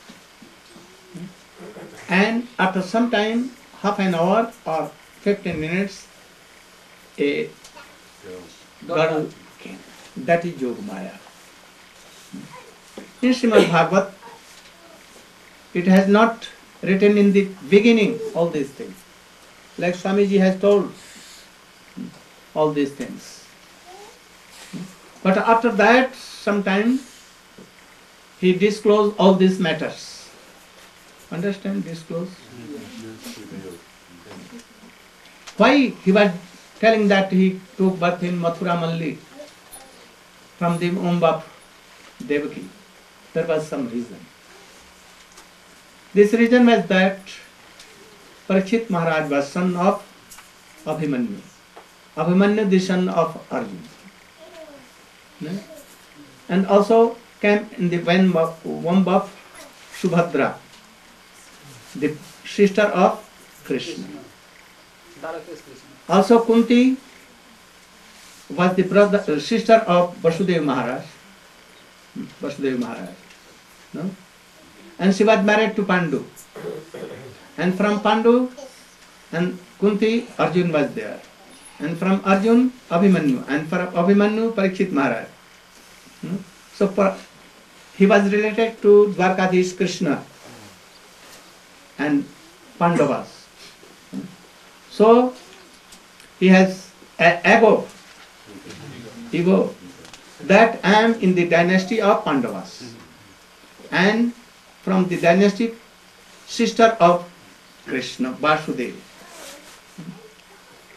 And after some time, half an hour or 15 minutes, a girl came. That is Yogamaya. In Srimad Bhagavat, it has not written in the beginning all these things. Like Swamiji has told all these things. But after that, sometime, he disclosed all these matters. Understand? Disclose? Why he was telling that he took birth in Mathura Malli from the womb of Devaki? There was some reason. This reason was that Parikshit Maharaj was son of Abhimanyu. Abhimanyu the son of Arjuna. And also came in the womb of Subhadra, the sister of Krishna. Also Kunti was the sister of Vasudeva Maharaj. No? And she was married to Pandu. And from Pandu and Kunti, Arjun was there. And from Arjun, Abhimanyu. And from Abhimanyu, Parikshit Maharaj. So he was related to Dwarkadish Krishna and Pandavas. So he has ego that I am in the dynasty of Pandavas and from the dynasty sister of Krishna, Vasudeva.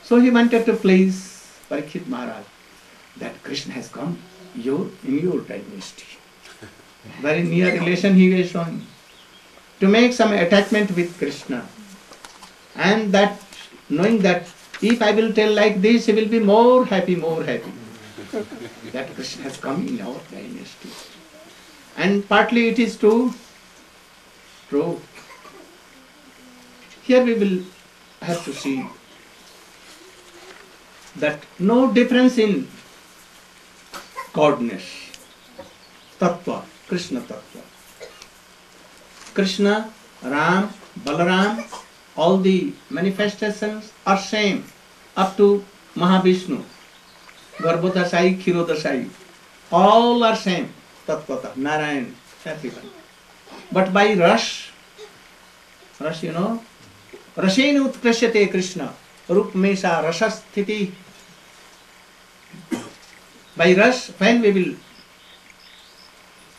So he wanted to please Parikshit Maharaj that Krishna has come in your dynasty. Very near relation he was showing. To make some attachment with Krishna. And that, knowing that if I will tell like this, he will be more happy. That Krishna has come in our dynasty. And partly it is true. Here we will have to see that no difference in godness, tattva, Krishna tattva. Krishna, Ram, Balaram, all the manifestations are same up to Mahavishnu, Garbhodasai, Kshirodasai, all are same, tattvata, Narayana, everyone. But by Rash, you know, Rashena Utkrashyate Krishna, Rupmesha Rasasthiti. By Rash, when we will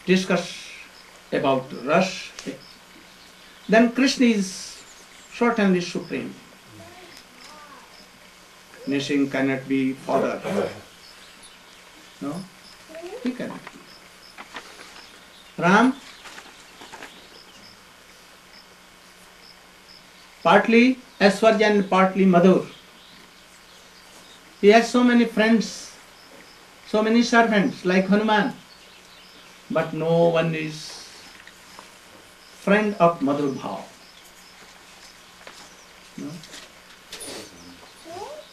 discuss about Rash, then Krishna is certainly supreme. Nishing cannot be father. No, he cannot be. Ram, partly Aishwarya and partly Madhur. He has so many friends, so many servants like Hanuman, but no one is friend of Madhur Bhav. No?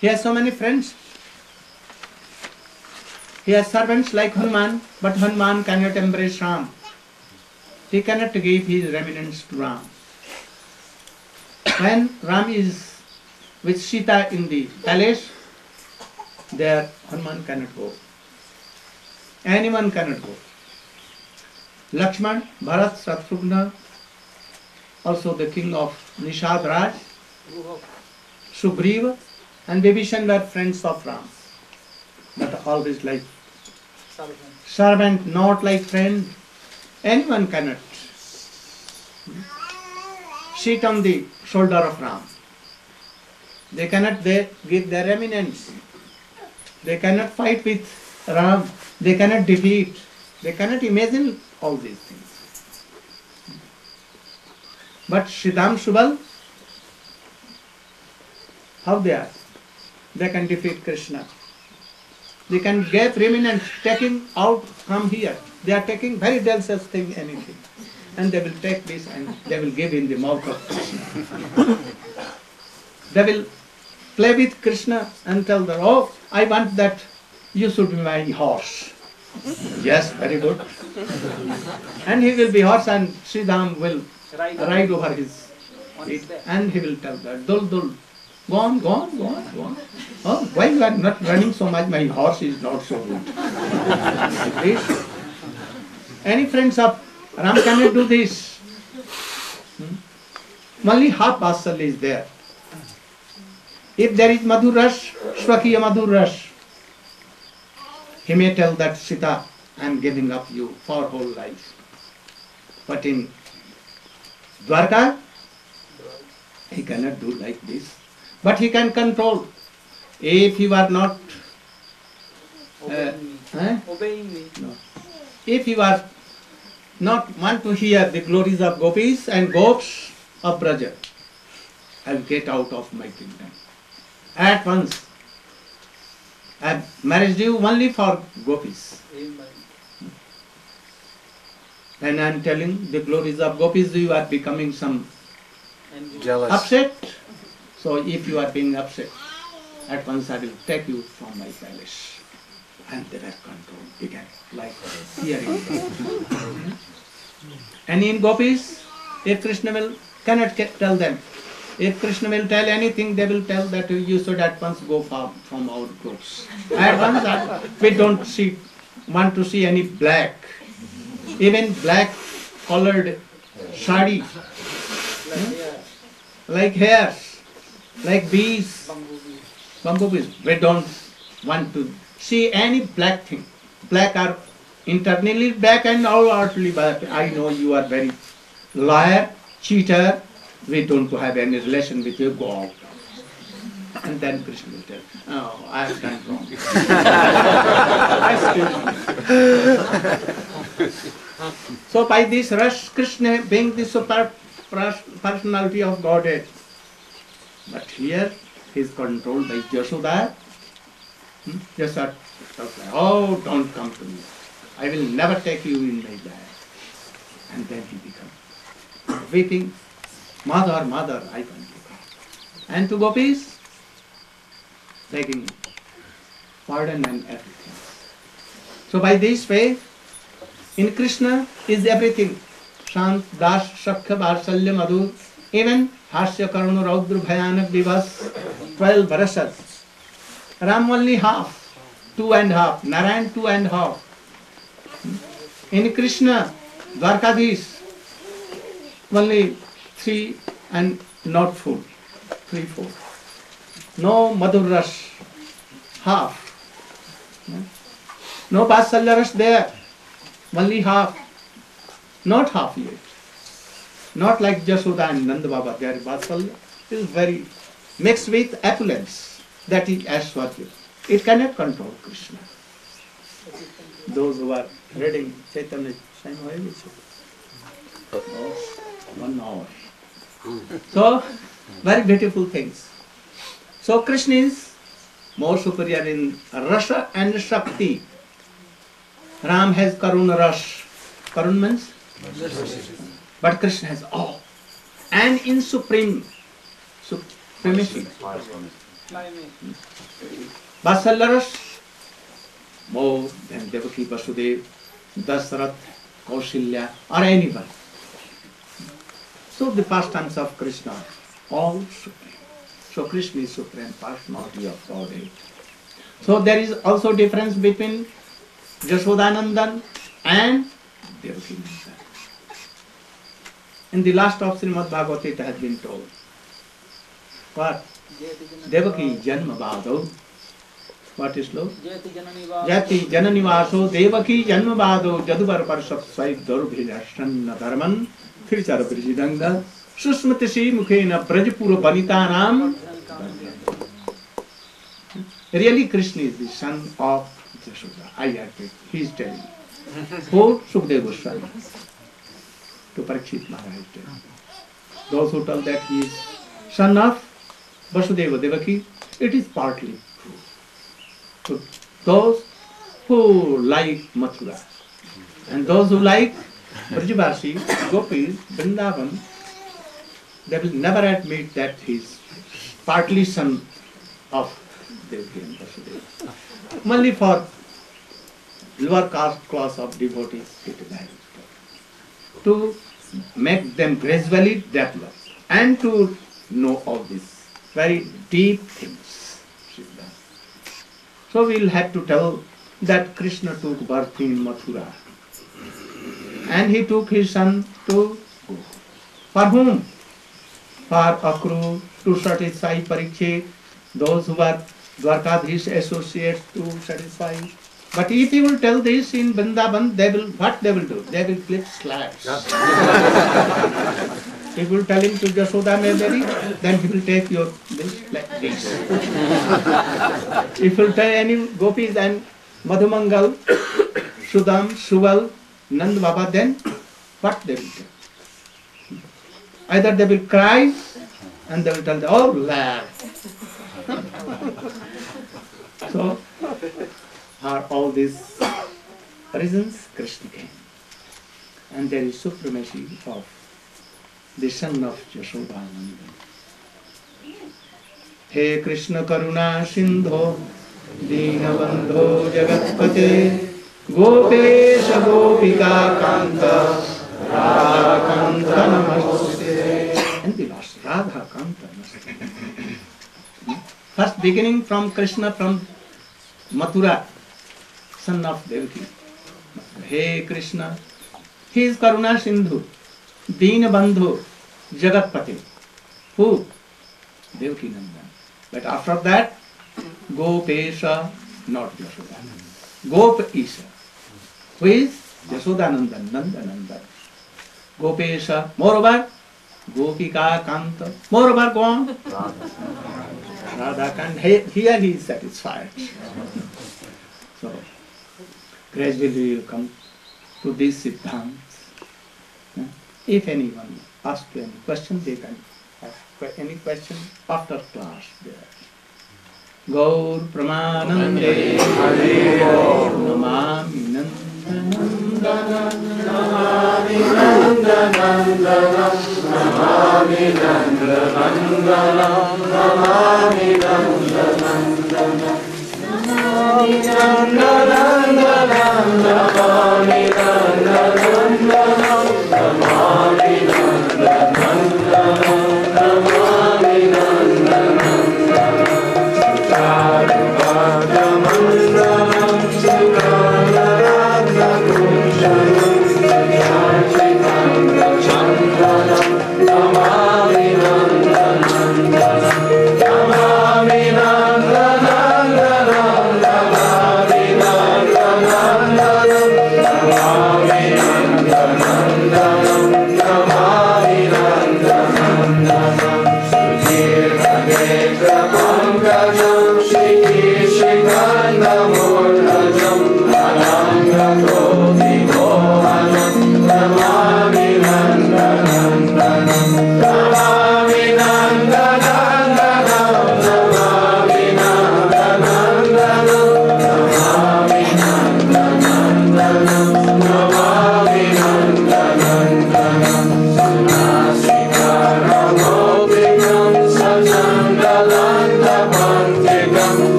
He has so many friends. He has servants like Hanuman, but Hanuman cannot embrace Ram. He cannot give his remnants to Ram. When Ram is with Sita in the palace, there Hanuman cannot go. Anyone cannot go. Lakshman, Bharat, Shatrugna, also the king of Nishad Raj, Sugriva, and Vibhishan were friends of Ram. But always like servant, not like friend. Anyone cannot sit on the shoulder of Ram. They cannot give their eminence. They cannot fight with Ram. They cannot defeat. They cannot imagine all these things. But Sridham Subal, how they are? They can defeat Krishna. They can get remnant taking out from here. They are taking very delicious thing, anything. And they will take this and they will give in the mouth of Krishna. They will play with Krishna and tell them, oh, I want that you should be my horse. Yes, very good. And he will be horse and Sridham will ride over his feet. And he will tell that, Dul, Dul, go on. Oh, why you are not running so much? My horse is not so good. Please. Any friends of Ram cannot do this. Only half Vatsal is there. If there is Madhur Rash, Swakiya Madhur Rash, he may tell that Sita, I am giving up you for whole life. But in Dwarka, he cannot do like this. But he can control. If you are not obeying me. No. If you are not want to hear the glories of gopis and gops of Braja, I will get out of my kingdom. At once. I have married you only for gopis. Amen. And I am telling the glories of gopis, you are becoming some Jealous. upset. So if you are being upset, at once I will take you from my palace. And they were controlled again, like hearing. And in gopis, if Krishna will, cannot tell them. If Krishna will tell anything, they will tell that you should at once go far from our groups. At once, we don't want to see any black. even black colored sari, like hairs, like bees, bumblebees. We don't want to see any black thing. Black are internally black and outwardly black. I know you are very liar, cheater. We don't have any relation with you. Go out. And then Krishna will tell, oh, I have done wrong. So by this rush, Krishna being the super personality of Godhead. But here he is controlled by Yashoda. Yashoda tells, oh, don't come to me. I will never take you in my lap. And then he becomes weeping, mother, mother, I want to come. And to gopis, begging pardon and everything. So by this way, in Krishna is everything. Shant, Das, Shakha, Varsalya, Madhur, even Hasya, Karuna, Raudra, Bhayanak, Vivas, 12 Varasas. Ram only half, 2.5. Narayan 2.5. In Krishna, Dwarkadhish, only 3 and not full, 3/4. No Madhur Ras, half. No Vasalya Ras there, only half. Not half yet. Not like Jashoda and Nanda Baba, their Vasalya is very mixed with opulence. That is Aishwarya. It cannot control Krishna. Those who are reading Chaitanya Chaitanya, 1 hour. So, very beautiful things. So, Krishna is more superior in Rasa and Shakti. Ram has Karuna Ras. Karuna means? But Krishna has all. And in supremacy. Vasalya Ras more than Devaki, Vasudeva, Dasarath, Kausalya, or anyone. So the pastimes of Krishna are all supreme. So Krishna is supreme personality of Godhead. So there is also difference between Jashodanandan and Devaki Nandan. In the last of Srimad Bhagavata it has been told. What? Devaki Janma Bhadau. What is slow? Jati Jananivaso Devaki Janma Bhadau Jadubar Parsat Swaip Durbhirashtanna Dharman Thirchar Brijidanga Susmatasi Mukhena Brajapura Banitanam. Really Krishna is the son of Jashoda. I had it. He is telling. Who? Sukadeva Goswami. To Parikshit Maharaja. Those who tell that he is son of Vasudeva Devaki, it is partly true. So those who like Mathura and those who like Brajavasi, Gopis, Vrindavan, they will never admit that he is partly son of Devaki and Vasudeva. Only for lower caste class of devotees it is happened. To make them gradually develop and to know all these very deep things. So we will have to tell that Krishna took birth in Mathura and he took his son to go. For whom? For Akru, to satisfy Parikshit, those who are Dwarkadhish associates to satisfy. But if you will tell this in Vrindavan, they will, what they will do? They will clip slaps. If you will tell him to Jashoda Mary, then he will take your this like this. If you will tell any gopis and Madhumangal, Sudam, Suval, Nand Baba, then what they will do? Either they will cry and they will tell, oh, laugh. So, are all these reasons Krishna came. And there is supremacy of the son of Yashodananda. He Krishna Karuna Sindho Dinabandho Jagatpate Gopesha Gopika Kanta Radha Kanta Namaste. And the last, Radha Kanta Namaste. First beginning from Krishna from Mathura, son of Devaki. Hey Krishna, He is Karuna Sindhu, Deen Bandhu, Jagatpati. Who? Devaki Nandan. But after that, Gopesha, not Yashodananda. Gopesha. Who is? Yashodanandan, Nandanandan. Gopesha. Moreover, Gopika Kanta. Moreover, go on. Radha Kant. Here he is satisfied. So, gradually you come to these siddhants. If anyone asks you any question, they can ask any question after class there. Gaur Pramanande Namami Nandanandana Namami Nandanandana Namami Nandanandana Namami Nandanandana Namami Nandanandana Namami Nandanandana Namami Nandanandana Namami Nandanandana Mandalam Sukalaratna Kushalam Yachitanga Chandalam Namami Nandanandalam Namami Nandanandalam Namami Nandanandalam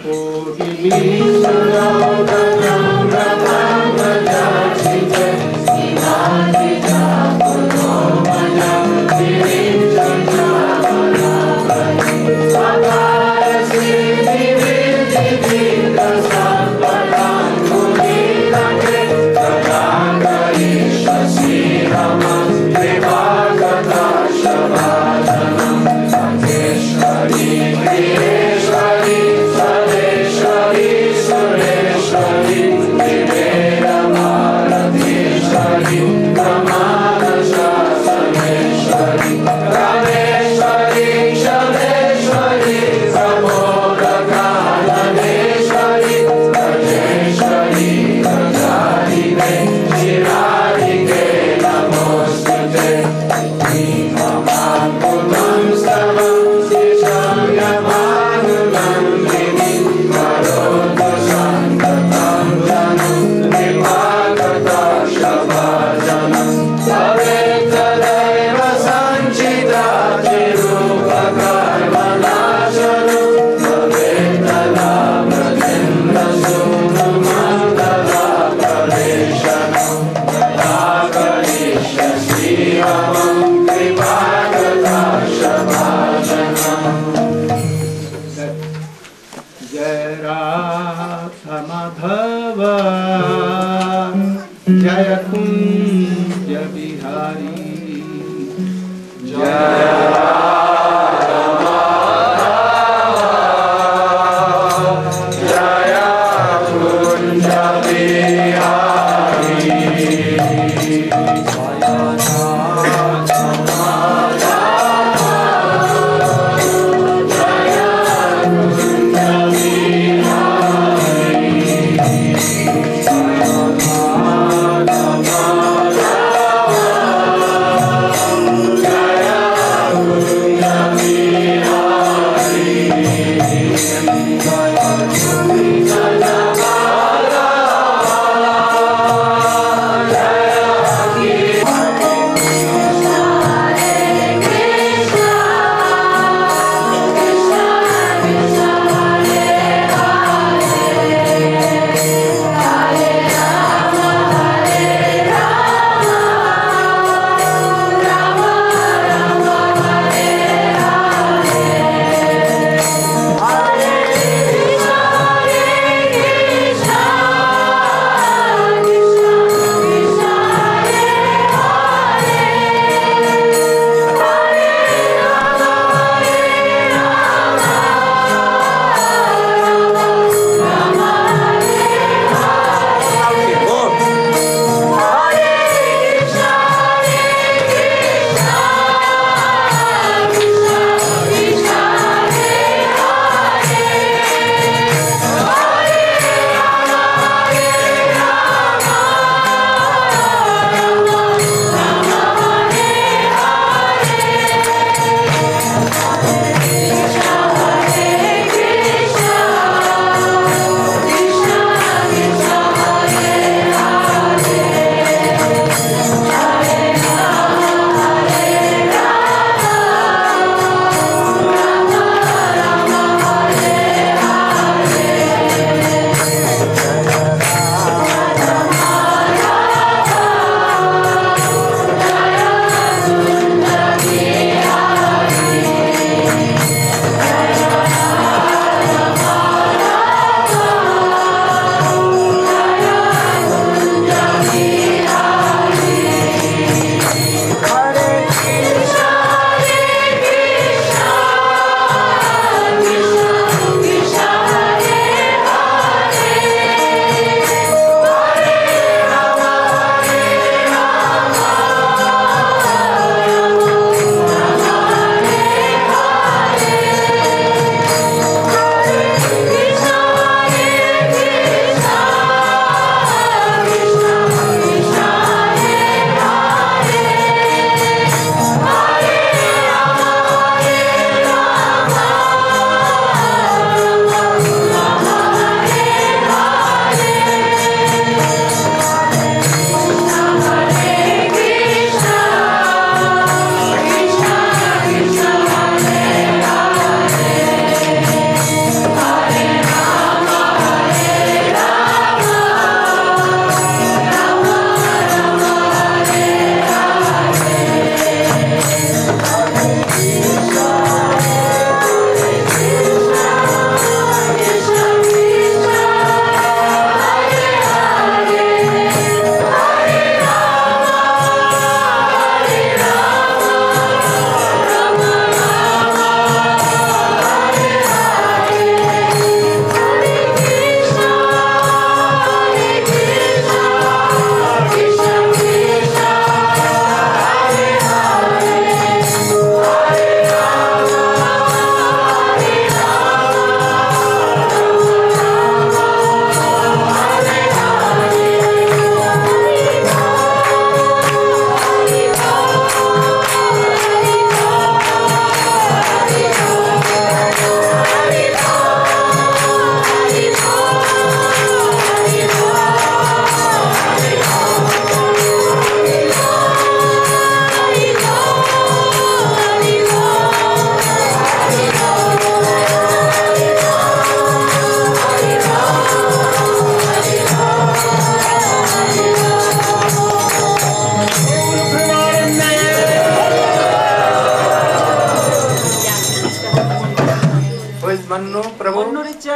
Hare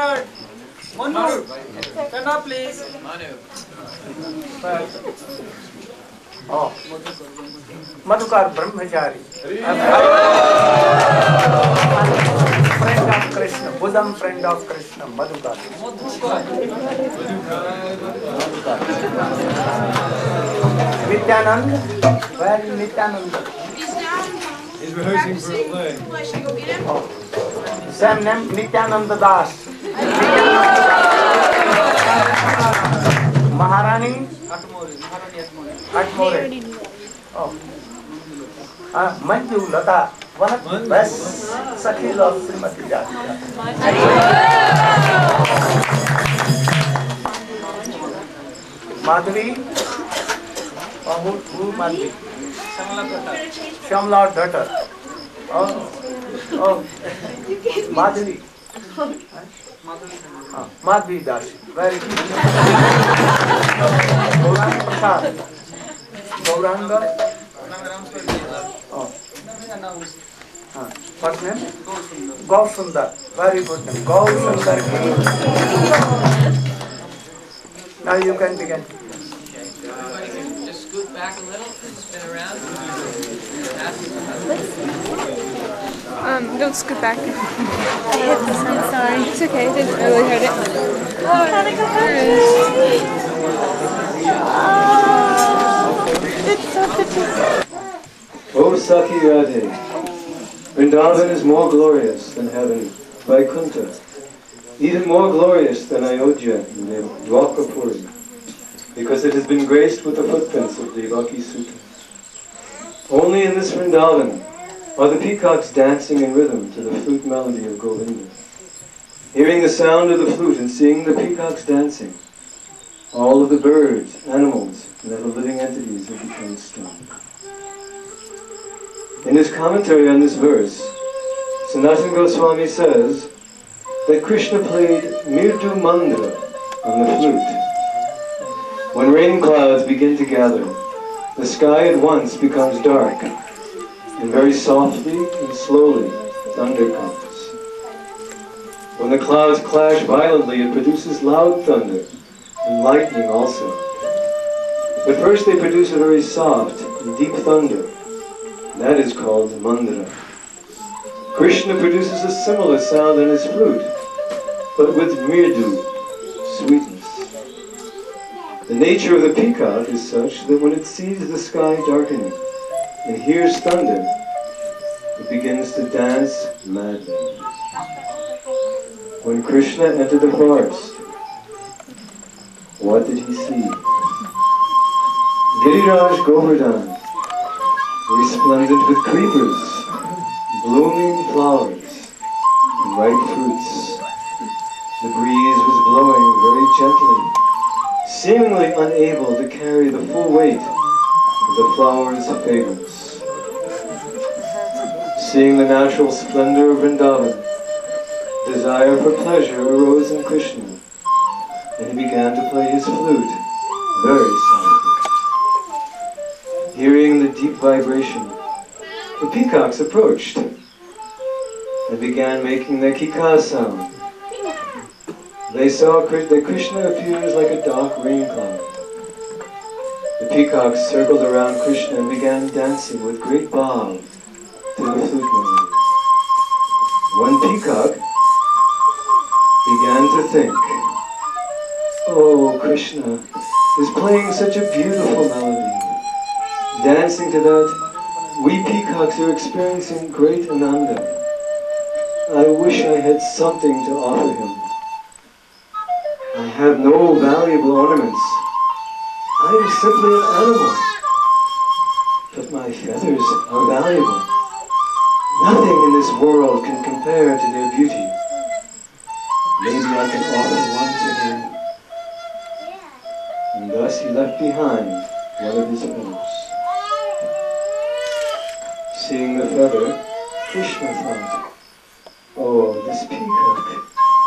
Third. Manu. Stand up, please. Oh. Madhukar Brahmachari. Friend of Krishna, bosom friend of Krishna, Madhukar. Nityanand, where is Nityanand? He's down. He's rehearsing for a play. I should go get him. Oh. Same name, Nityananda Das. Maharani? Atmore. Oh. Manju, Lata, one of the best Sakhis of Srimati Jatika. Madhuri? Who Madhuri? Shamla Dhatter. Oh. Madhuri. Madhuri Das. Very good. Gauranga Prasad. Gauranga. Oh. What name? Gaur Sundar. Very good name. Gaur Sundar. Now you can begin. Just scoot back a little, spin around. Don't scoot back. I hit the skin, sorry. It's okay, I didn't really hurt it. Oh, it's so pretty. O Sakhi Radhe, Vrindavan is more glorious than heaven, Vaikuntha, even more glorious than Ayodhya in the Dwapara, because it has been graced with the footprints of Devaki Sutta. Only in this Vrindavan are the peacocks dancing in rhythm to the flute melody of Govinda. Hearing the sound of the flute and seeing the peacocks dancing, all of the birds, animals, and other living entities have become still. In his commentary on this verse, Sanatana Goswami says that Krishna played Mirdu Mandra on the flute. When rain clouds begin to gather, the sky at once becomes dark, and very softly and slowly thunder comes. When the clouds clash violently, it produces loud thunder, and lightning also. But first they produce a very soft and deep thunder. That is called mandra. Krishna produces a similar sound on his flute, but with mirdu, sweetness. The nature of the peacock is such that when it sees the sky darkening and hears thunder, it begins to dance madly. When Krishna entered the forest, what did he see? Giriraj Govardhan, resplendent with creepers, blooming flowers, and ripe fruits. The breeze was blowing very gently, seemingly unable to carry the full weight of the flowers' fragrance. Seeing the natural splendor of Vrindavan, desire for pleasure arose in Krishna, and he began to play his flute very softly. Hearing the deep vibration, the peacocks approached and began making their kika sound. They saw that Krishna appears like a dark rain cloud. The peacocks circled around Krishna and began dancing with great bhav to the flute melody. One peacock began to think, "Oh, Krishna is playing such a beautiful melody. Dancing to that, we peacocks are experiencing great ananda. I wish I had something to offer him. I have no valuable ornaments. I am simply an animal. But my feathers are valuable. Nothing in this world can compare to their beauty. Maybe I can offer one to him." And thus he left behind one of his feathers. Seeing the feather, Krishna thought, "Oh, this peacock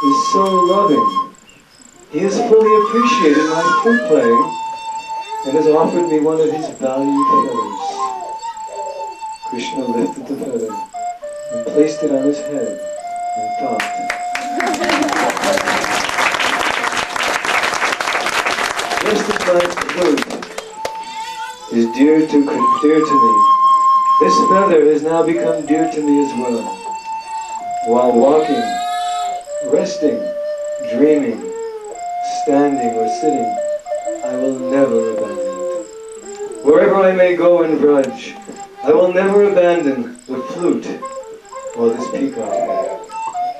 is so loving. He has fully appreciated my flute playing and has offered me one of his valued feathers." Krishna lifted the feather and placed it on his head and thought, Just as my flute is dear to me, this feather has now become dear to me as well. While walking, resting, dreaming, standing or sitting, I will never abandon it. Wherever I may go and drudge, I will never abandon the flute or this peacock head.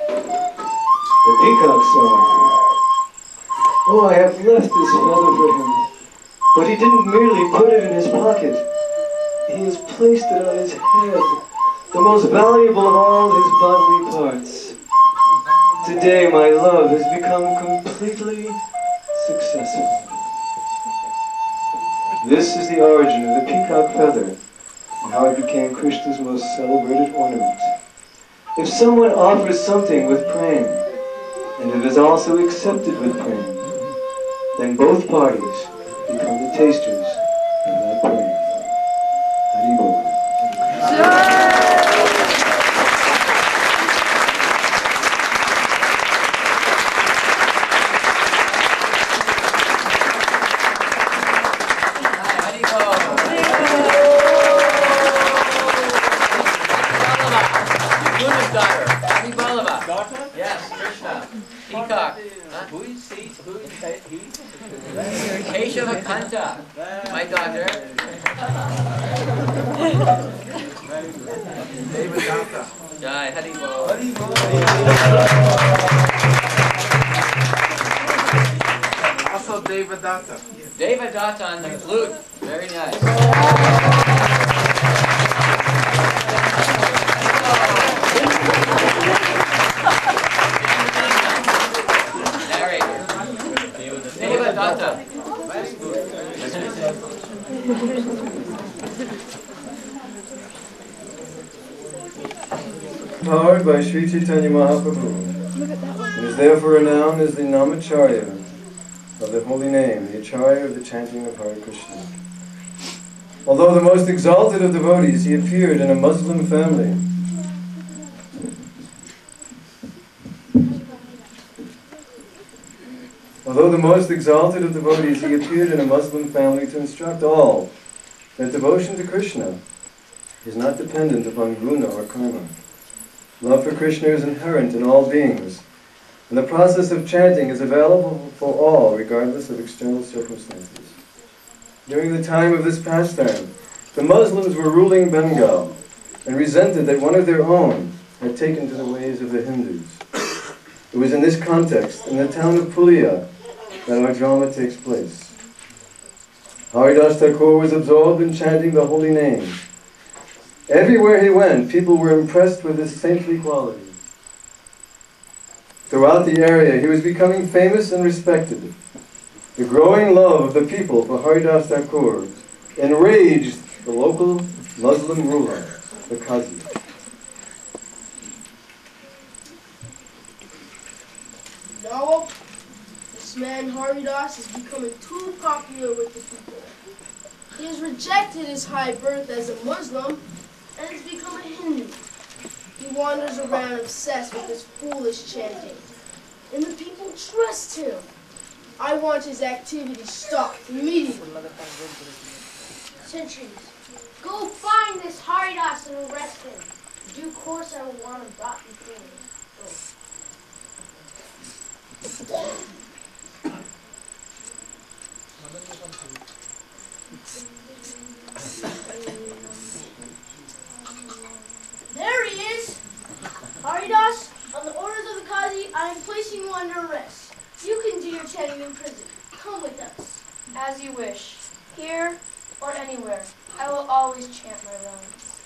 The peacock song. Oh, I have left this feather for him, but he didn't merely put it in his pocket. He has placed it on his head, the most valuable of all his bodily parts. Today my love has become completely successful. This is the origin of the peacock feather and how it became Krishna's most celebrated ornament. If someone offers something with praying, and it is also accepted with praying, then both parties become the tasters of that praying. Hari Bol. My daughter. Jai Hari Bol. Also Devadatta. Devadatta on the flute. Very nice. Narrator. Devadatta. Powered by Sri Chaitanya Mahaprabhu, and is therefore renowned as the Namacharya of the holy name, the Acharya of the chanting of Hare Krishna. Although the most exalted of devotees, he appeared in a Muslim family. Although the most exalted of devotees, he appeared in a Muslim family to instruct all that devotion to Krishna is not dependent upon guna or karma. Love for Krishna is inherent in all beings, and the process of chanting is available for all, regardless of external circumstances. During the time of this pastime, the Muslims were ruling Bengal and resented that one of their own had taken to the ways of the Hindus. It was in this context, in the town of Pulia, that our drama takes place. Haridas Thakur was absorbed in chanting the holy name. Everywhere he went, people were impressed with his saintly qualities. Throughout the area, he was becoming famous and respected. The growing love of the people for Haridas Thakur enraged the local Muslim ruler, the Qazi. No, this man Haridas is becoming too popular with the people. He has rejected his high birth as a Muslim and has become a Hindu. He wanders around obsessed with his foolish chanting, and the people trust him. I want his activity stopped immediately. Centuries. Go find this Haridas and arrest him. In due course I will want him brought before me. There he is! Haridas, on the orders of the Qazi, I am placing you under arrest. You can do your chanting in prison. Come with us. As you wish. Here or anywhere. I will always chant my rounds.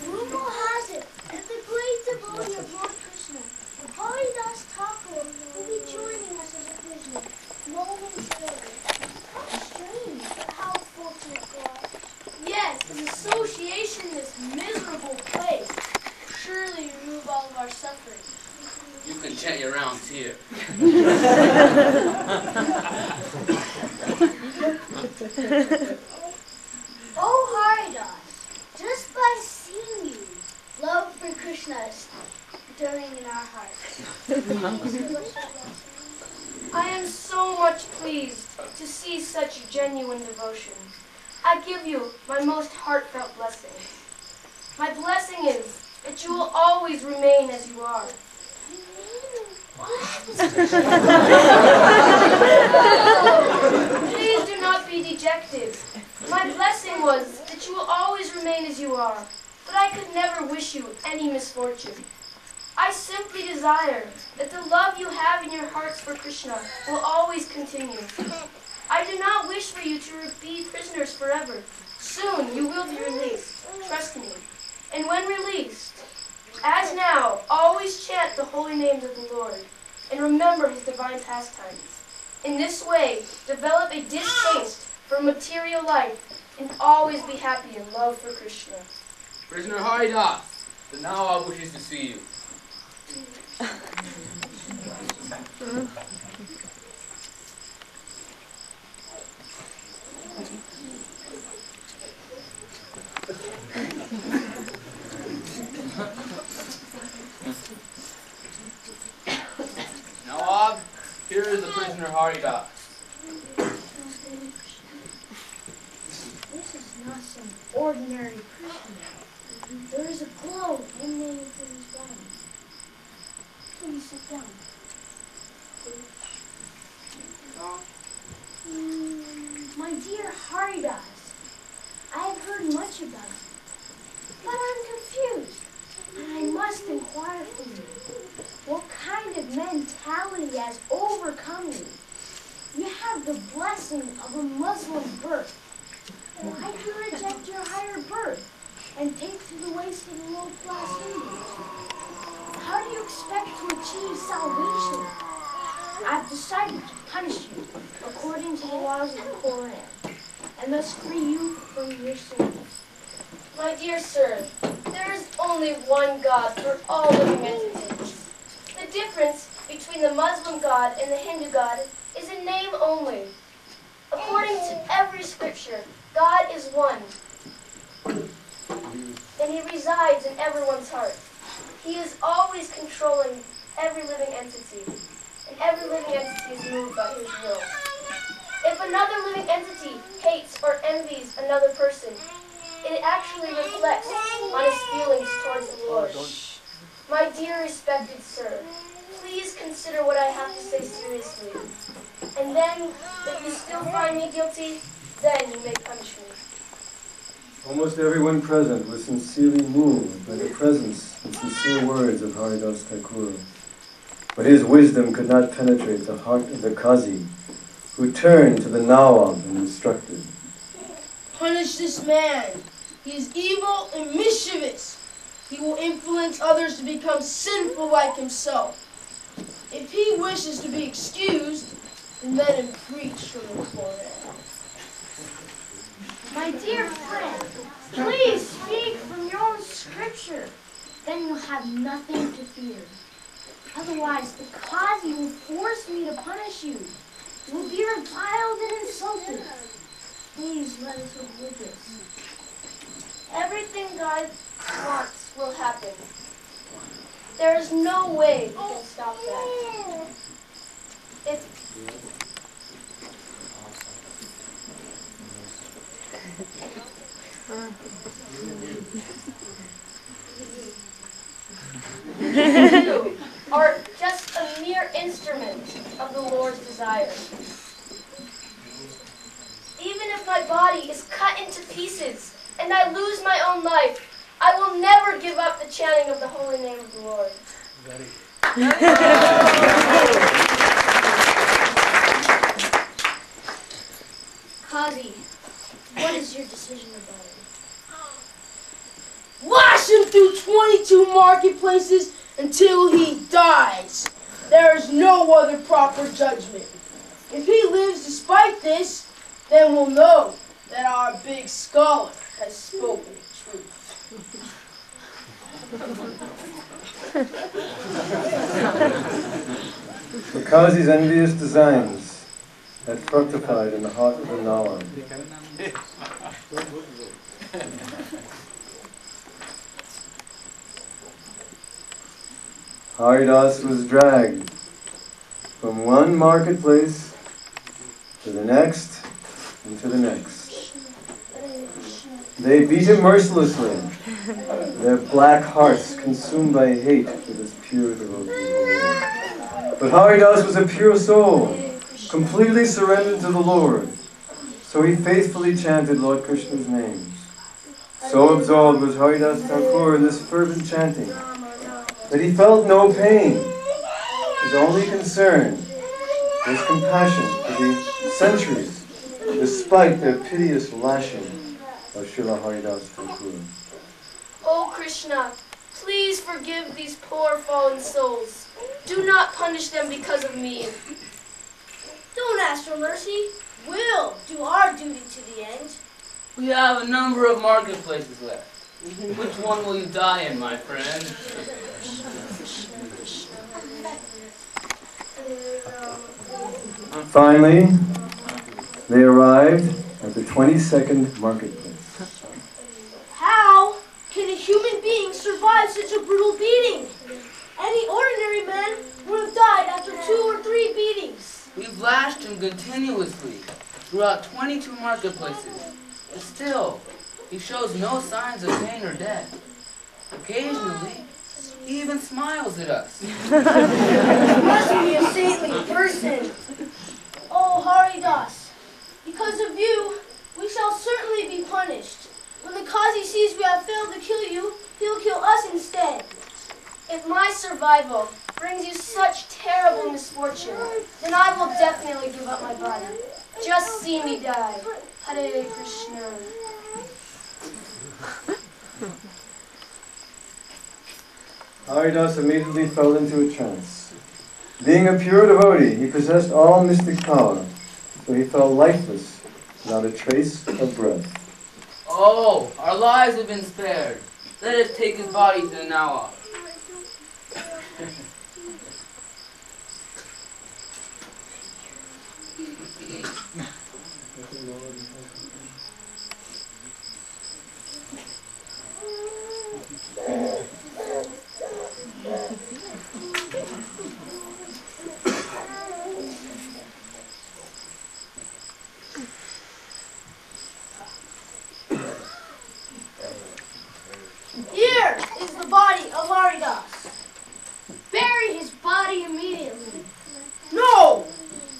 Rumor has it that the great devotee of Lord Krishna, Haridas Thakur, will be joining us as a prisoner momentarily. How strange, but how fortunate for us. Yes, his association in this miserable place will surely remove all of our suffering. You can belongs here. Oh, Haridas, just by seeing you, love for Krishna is stirring in our hearts. I am so much pleased to see such genuine devotion. I give you my most heartfelt blessing. My blessing is that you will always remain as you are. Please do not be dejected. My blessing was that you will always remain as you are, but I could never wish you any misfortune. I simply desire that the love you have in your hearts for Krishna will always continue. I do not wish for you to be prisoners forever. Soon you will be released. Trust me. And when released, as now, always chant the holy names of the Lord and remember his divine pastimes. In this way, develop a distaste for material life and always be happy in love for Krishna. Prisoner Haridas, the Nawab wishes to see you. Nawab, here is the prisoner Haridas. This is not some ordinary prisoner. There is a glow emanating from his body. Please sit down. My dear Haridas, I have heard much about you, but I'm confused, and I must inquire from you. What kind of mentality has overcome you? You have the blessing of a Muslim birth. Why do you reject your higher birth and take to the ways of the low-class Hindus? How do you expect to achieve salvation? I've decided to punish you according to the laws of the Koran, and thus free you from your sins. My dear sir, there is only one God for all living entities. The difference between the Muslim God and the Hindu God is in name only. According to every scripture, God is one, and he resides in everyone's heart. He is always controlling every living entity, and every living entity is moved by his will. If another living entity hates or envies another person, it actually reflects on his feelings towards the Lord. My dear respected sir, please consider what I have to say seriously. And then, if you still find me guilty, then you may punish me. Almost everyone present was sincerely moved by the presence and sincere words of Haridas Thakur. But his wisdom could not penetrate the heart of the Qazi, who turned to the Nawab and instructed. Punish this man. He is evil and mischievous. He will influence others to become sinful like himself. If he wishes to be excused, then let him preach from the Koran. My dear friend, please speak from your own scripture. Then you'll have nothing to fear. Otherwise, the Qazi will force me to punish you. You will be reviled and insulted. Please let us avoid this. Everything God wants will happen. There is no way we can stop that. You are just a mere instrument of the Lord's desire. Even if my body is cut into pieces and I lose my own life, I will never give up the chanting of the holy name of the Lord. Qazi, what is your decision about it? Lash him through 22 marketplaces until he dies. There is no other proper judgment. If he lives despite this, then we'll know that our big scholar has spoken the truth. The Kazi's envious designs had fructified in the heart of the Nawab. Haridas was dragged from one marketplace to the next and to the next. They beat him mercilessly, their black hearts consumed by hate for this pure devotee. But Haridas was a pure soul, completely surrendered to the Lord. So he faithfully chanted Lord Krishna's names. So absorbed was Haridas Thakur in this fervent chanting that he felt no pain. His only concern was compassion for the centuries, despite their piteous lashing of Srila Haridas Thakur. Oh Krishna, please forgive these poor fallen souls. Do not punish them because of me. Don't ask for mercy. We'll do our duty to the end. We have a number of marketplaces left. Which one will you die in, my friend? Finally, they arrived at the 22nd marketplace. How can a human being survive such a brutal beating? Any ordinary man would have died after 2 or 3 beatings. We've lashed him continuously throughout 22 marketplaces. But still, he shows no signs of pain or death. Occasionally, he even smiles at us. He must be a saintly person. Oh, Haridas, because of you, we shall certainly be punished. When the Qazi sees we have failed to kill you, he'll kill us instead. If my survival brings you such terrible misfortune, then I will definitely give up my body. Just see me die. Hare Krishna. Haridas immediately fell into a trance. Being a pure devotee, he possessed all mystic power, so he fell lifeless, without a trace of breath. Oh, our lives have been spared. Let us take his body to the Nawab. Here is the body of Haridas. Bury his body immediately. No!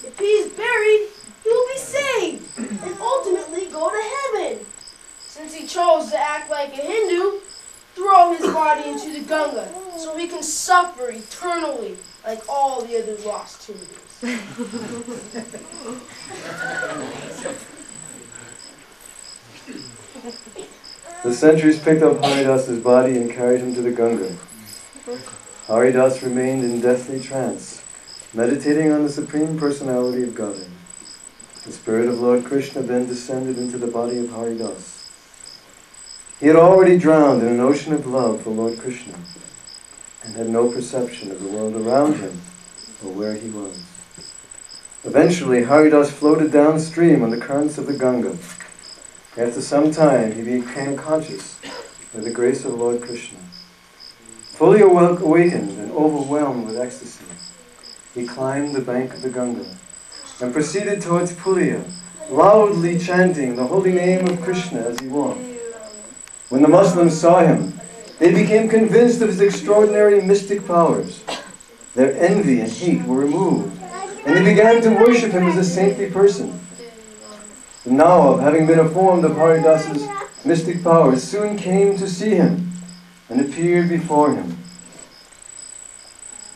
If he is buried, he will be saved and ultimately go to heaven. Since he chose to act like a Hindu, throw his body into the Ganga so he can suffer eternally like all the other lost Hindus. The sentries picked up Haridas's body and carried him to the Ganga. Haridas remained in deathly trance, meditating on the Supreme Personality of Godhead. The spirit of Lord Krishna then descended into the body of Haridas. He had already drowned in an ocean of love for Lord Krishna and had no perception of the world around him or where he was. Eventually, Haridas floated downstream on the currents of the Ganga. After some time, he became conscious by the grace of Lord Krishna. Fully awakened and overwhelmed with ecstasy, he climbed the bank of the Ganga and proceeded towards Pulia, loudly chanting the holy name of Krishna as he walked. When the Muslims saw him, they became convinced of his extraordinary mystic powers. Their envy and hate were removed, and they began to worship him as a saintly person. The Nawab, having been informed of Haridas's mystic powers, soon came to see him and appeared before him.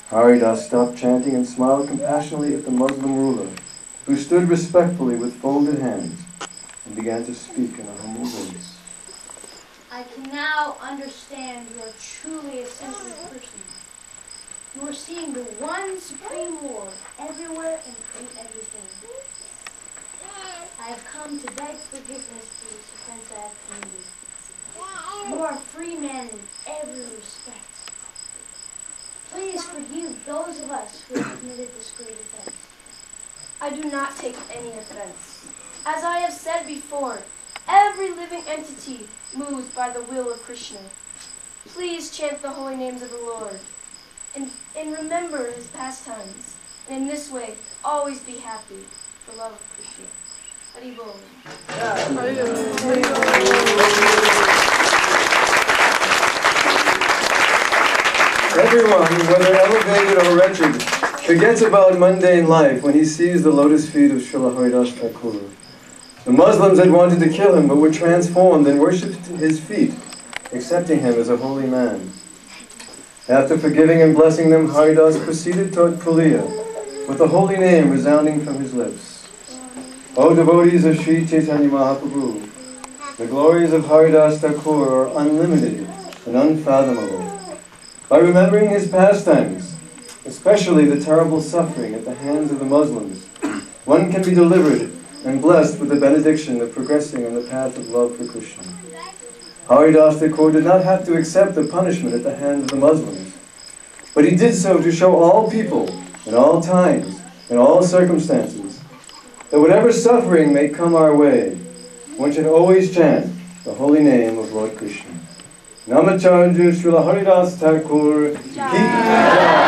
Haridas stopped chanting and smiled compassionately at the Muslim ruler, who stood respectfully with folded hands and began to speak in a humble voice. I can now understand you are truly a saintly person. You are seeing the one supreme Lord everywhere and in everything. I have come to beg forgiveness for this offense I have committed. You are a free man in every respect. Please forgive those of us who have committed this great event. I do not take any offense. As I have said before, every living entity moves by the will of Krishna. Please chant the holy names of the Lord and remember his pastimes. And in this way, always be happy for love of Krishna. Hari Bol. Everyone, whether elevated or wretched, forgets about mundane life when he sees the lotus feet of Srila Haridas Thakur. The Muslims had wanted to kill him, but were transformed and worshipped his feet, accepting him as a holy man. After forgiving and blessing them, Haridas proceeded toward Pulia, with the holy name resounding from his lips. O devotees of Sri Chaitanya Mahaprabhu, the glories of Haridas Thakur are unlimited and unfathomable. By remembering his pastimes, especially the terrible suffering at the hands of the Muslims, one can be delivered and blessed with the benediction of progressing on the path of love for Krishna. Haridas Thakur did not have to accept the punishment at the hands of the Muslims, but he did so to show all people, in all times, in all circumstances, that whatever suffering may come our way, one should always chant the holy name of Lord Krishna. Namacharya Srila Haridas Thakur Ki Jai.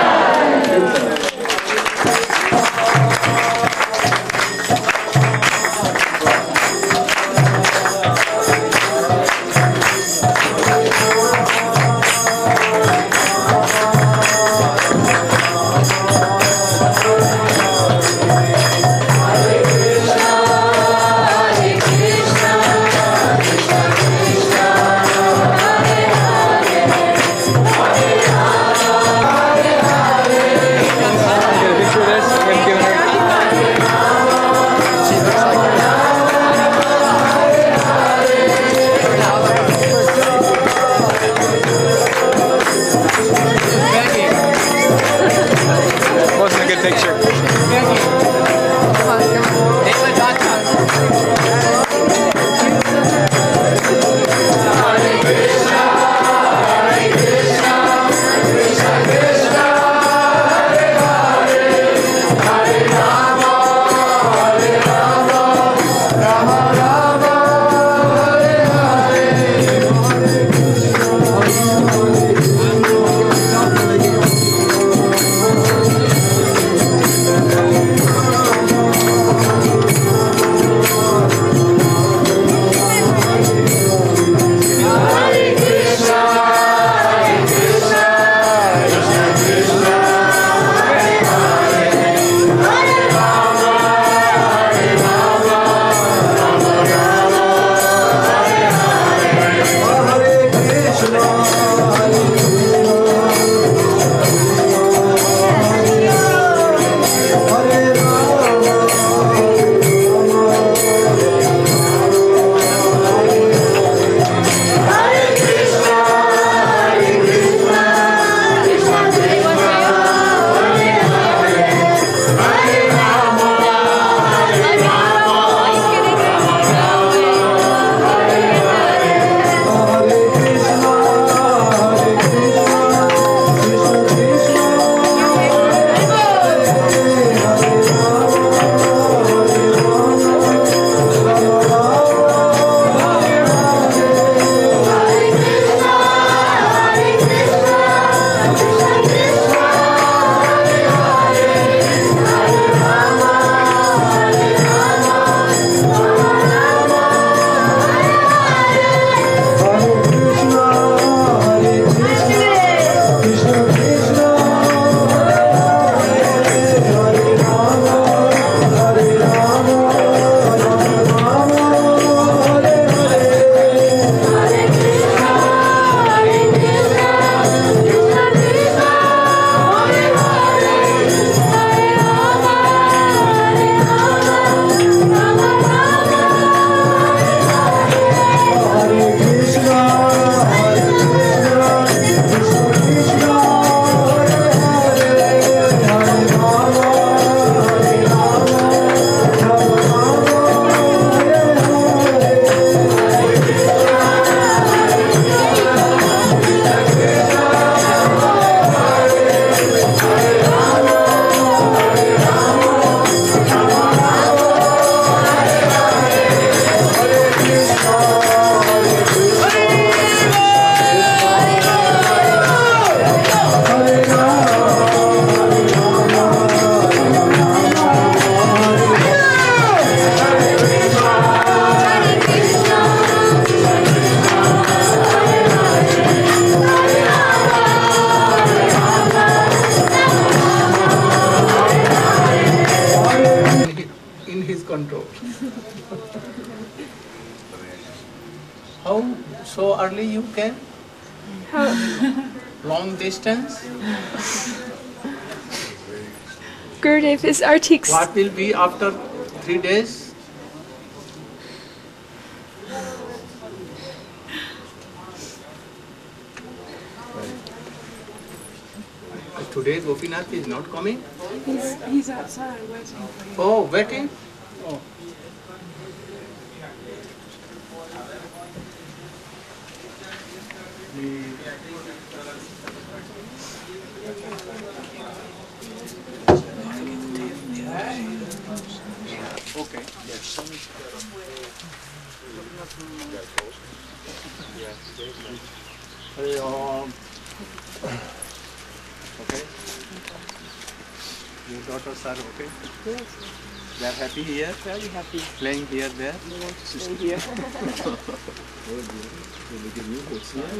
How so early you came? How? Long distance? Gurudev, is Artik's... What will be after 3 days? Today Gopinath is not coming? He's outside waiting for you. Oh, waiting? Oh. Okay. Yes. Okay. Your daughters are okay? Yes. They are happy here? Very happy. Playing here, there? They want to stay here. Oh dear. They will give you books, yeah?